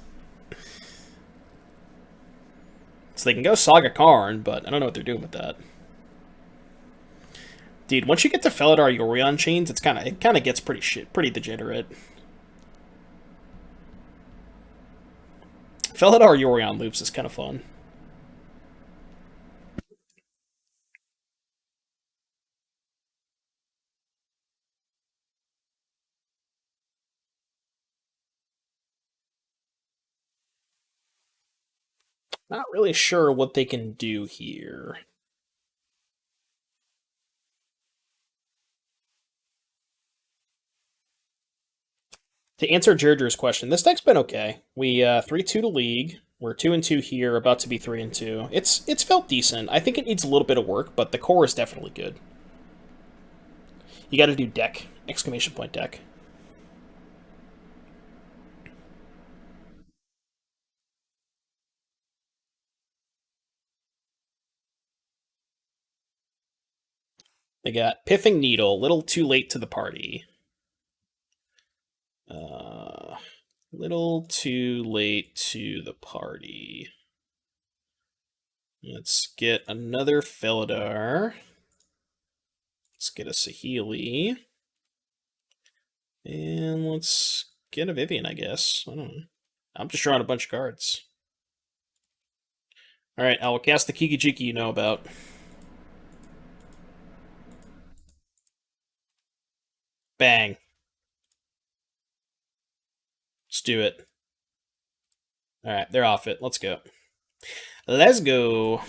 So they can go Saga Karn, but I don't know what they're doing with that. Dude, once you get to Felidar Yorion chains, it kind of gets pretty degenerate. Felidar Yorion loops is kind of fun. Not really sure what they can do here. To answer Jerger's question, this deck's been okay. We 3-2 to League. We're 2-2 here, about to be 3-2. It's felt decent. I think it needs a little bit of work, but the core is definitely good. You got to do deck! Exclamation point deck. They got Piffing Needle, little too late to the party. Little too late to the party. Let's get another Felidar. Let's get a Saheeli. And let's get a Vivien, I guess. I don't know. I'm just drawing a bunch of cards. Alright, I will cast the Kiki-Jiki you know about. Bang. Let's do it. Alright, they're off it. Let's go. Let's go.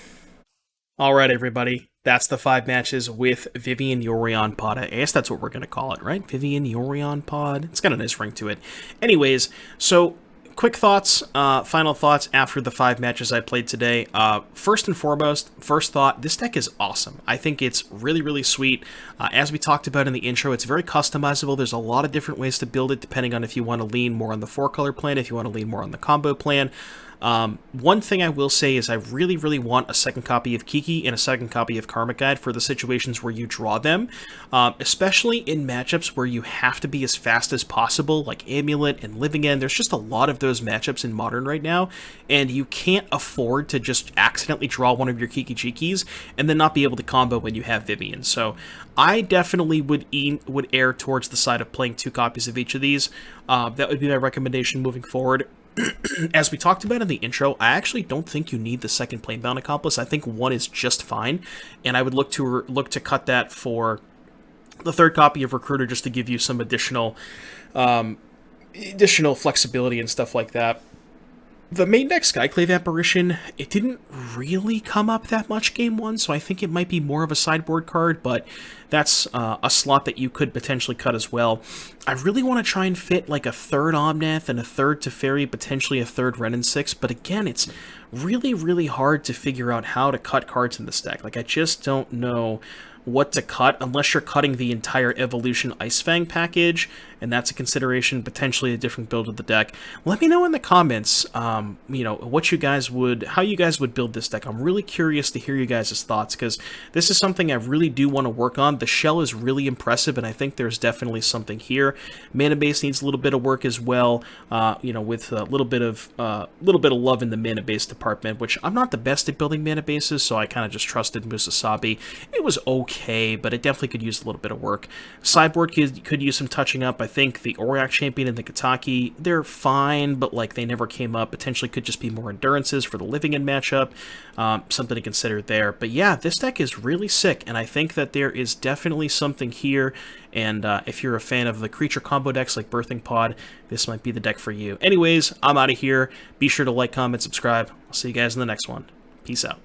Alright, everybody. That's the 5 matches with Vivien Yorion Pod. I guess that's what we're going to call it, right? Vivien Yorion Pod. It's got a nice ring to it. Anyways, so quick thoughts, final thoughts after the 5 matches I played today. First and foremost, first thought, this deck is awesome. I think it's really, really sweet. As we talked about in the intro, it's very customizable. There's a lot of different ways to build it, depending on if you want to lean more on the 4-color plan, if you want to lean more on the combo plan. One thing I will say is I really, really want a second copy of Kiki and a second copy of Karmic Guide for the situations where you draw them, especially in matchups where you have to be as fast as possible, like Amulet and Living End. There's just a lot of those matchups in Modern right now, and you can't afford to just accidentally draw one of your Kiki-Jikis and then not be able to combo when you have Vivien. So I definitely would err towards the side of playing 2 copies of each of these. That would be my recommendation moving forward. As we talked about in the intro, I actually don't think you need the second Planebound Accomplice. I think 1 is just fine, and I would look to cut that for the 3rd copy of Recruiter just to give you some additional flexibility and stuff like that. The main deck Skyclave Apparition, it didn't really come up that much game 1, so I think it might be more of a sideboard card, but that's a slot that you could potentially cut as well. I really want to try and fit like a 3rd Omnath and a 3rd Teferi, potentially a 3rd Renin 6, but again, it's really, really hard to figure out how to cut cards in this deck. Like, I just don't know what to cut unless you're cutting the entire Evolution Icefang package, and that's a consideration, potentially a different build of the deck. Let me know in the comments, you know, how you guys would build this deck. I'm really curious to hear you guys' thoughts, because this is something I really do want to work on. The shell is really impressive, and I think there's definitely something here. Mana base needs a little bit of work as well, you know, with a little bit of love in the mana base department, which I'm not the best at building mana bases, so I kind of just trusted Musasabi. It was okay, but it definitely could use a little bit of work. Sideboard could use some touching up. I think the Auriok Champion and the Kataki, they're fine, but like they never came up. Potentially could just be more endurances for the Living End matchup. Something to consider there. But yeah, this deck is really sick, and I think that there is definitely something here, and if you're a fan of the creature combo decks like Birthing Pod, this might be the deck for you. Anyways, I'm out of here. Be sure to like, comment, subscribe. I'll see you guys in the next one. Peace out.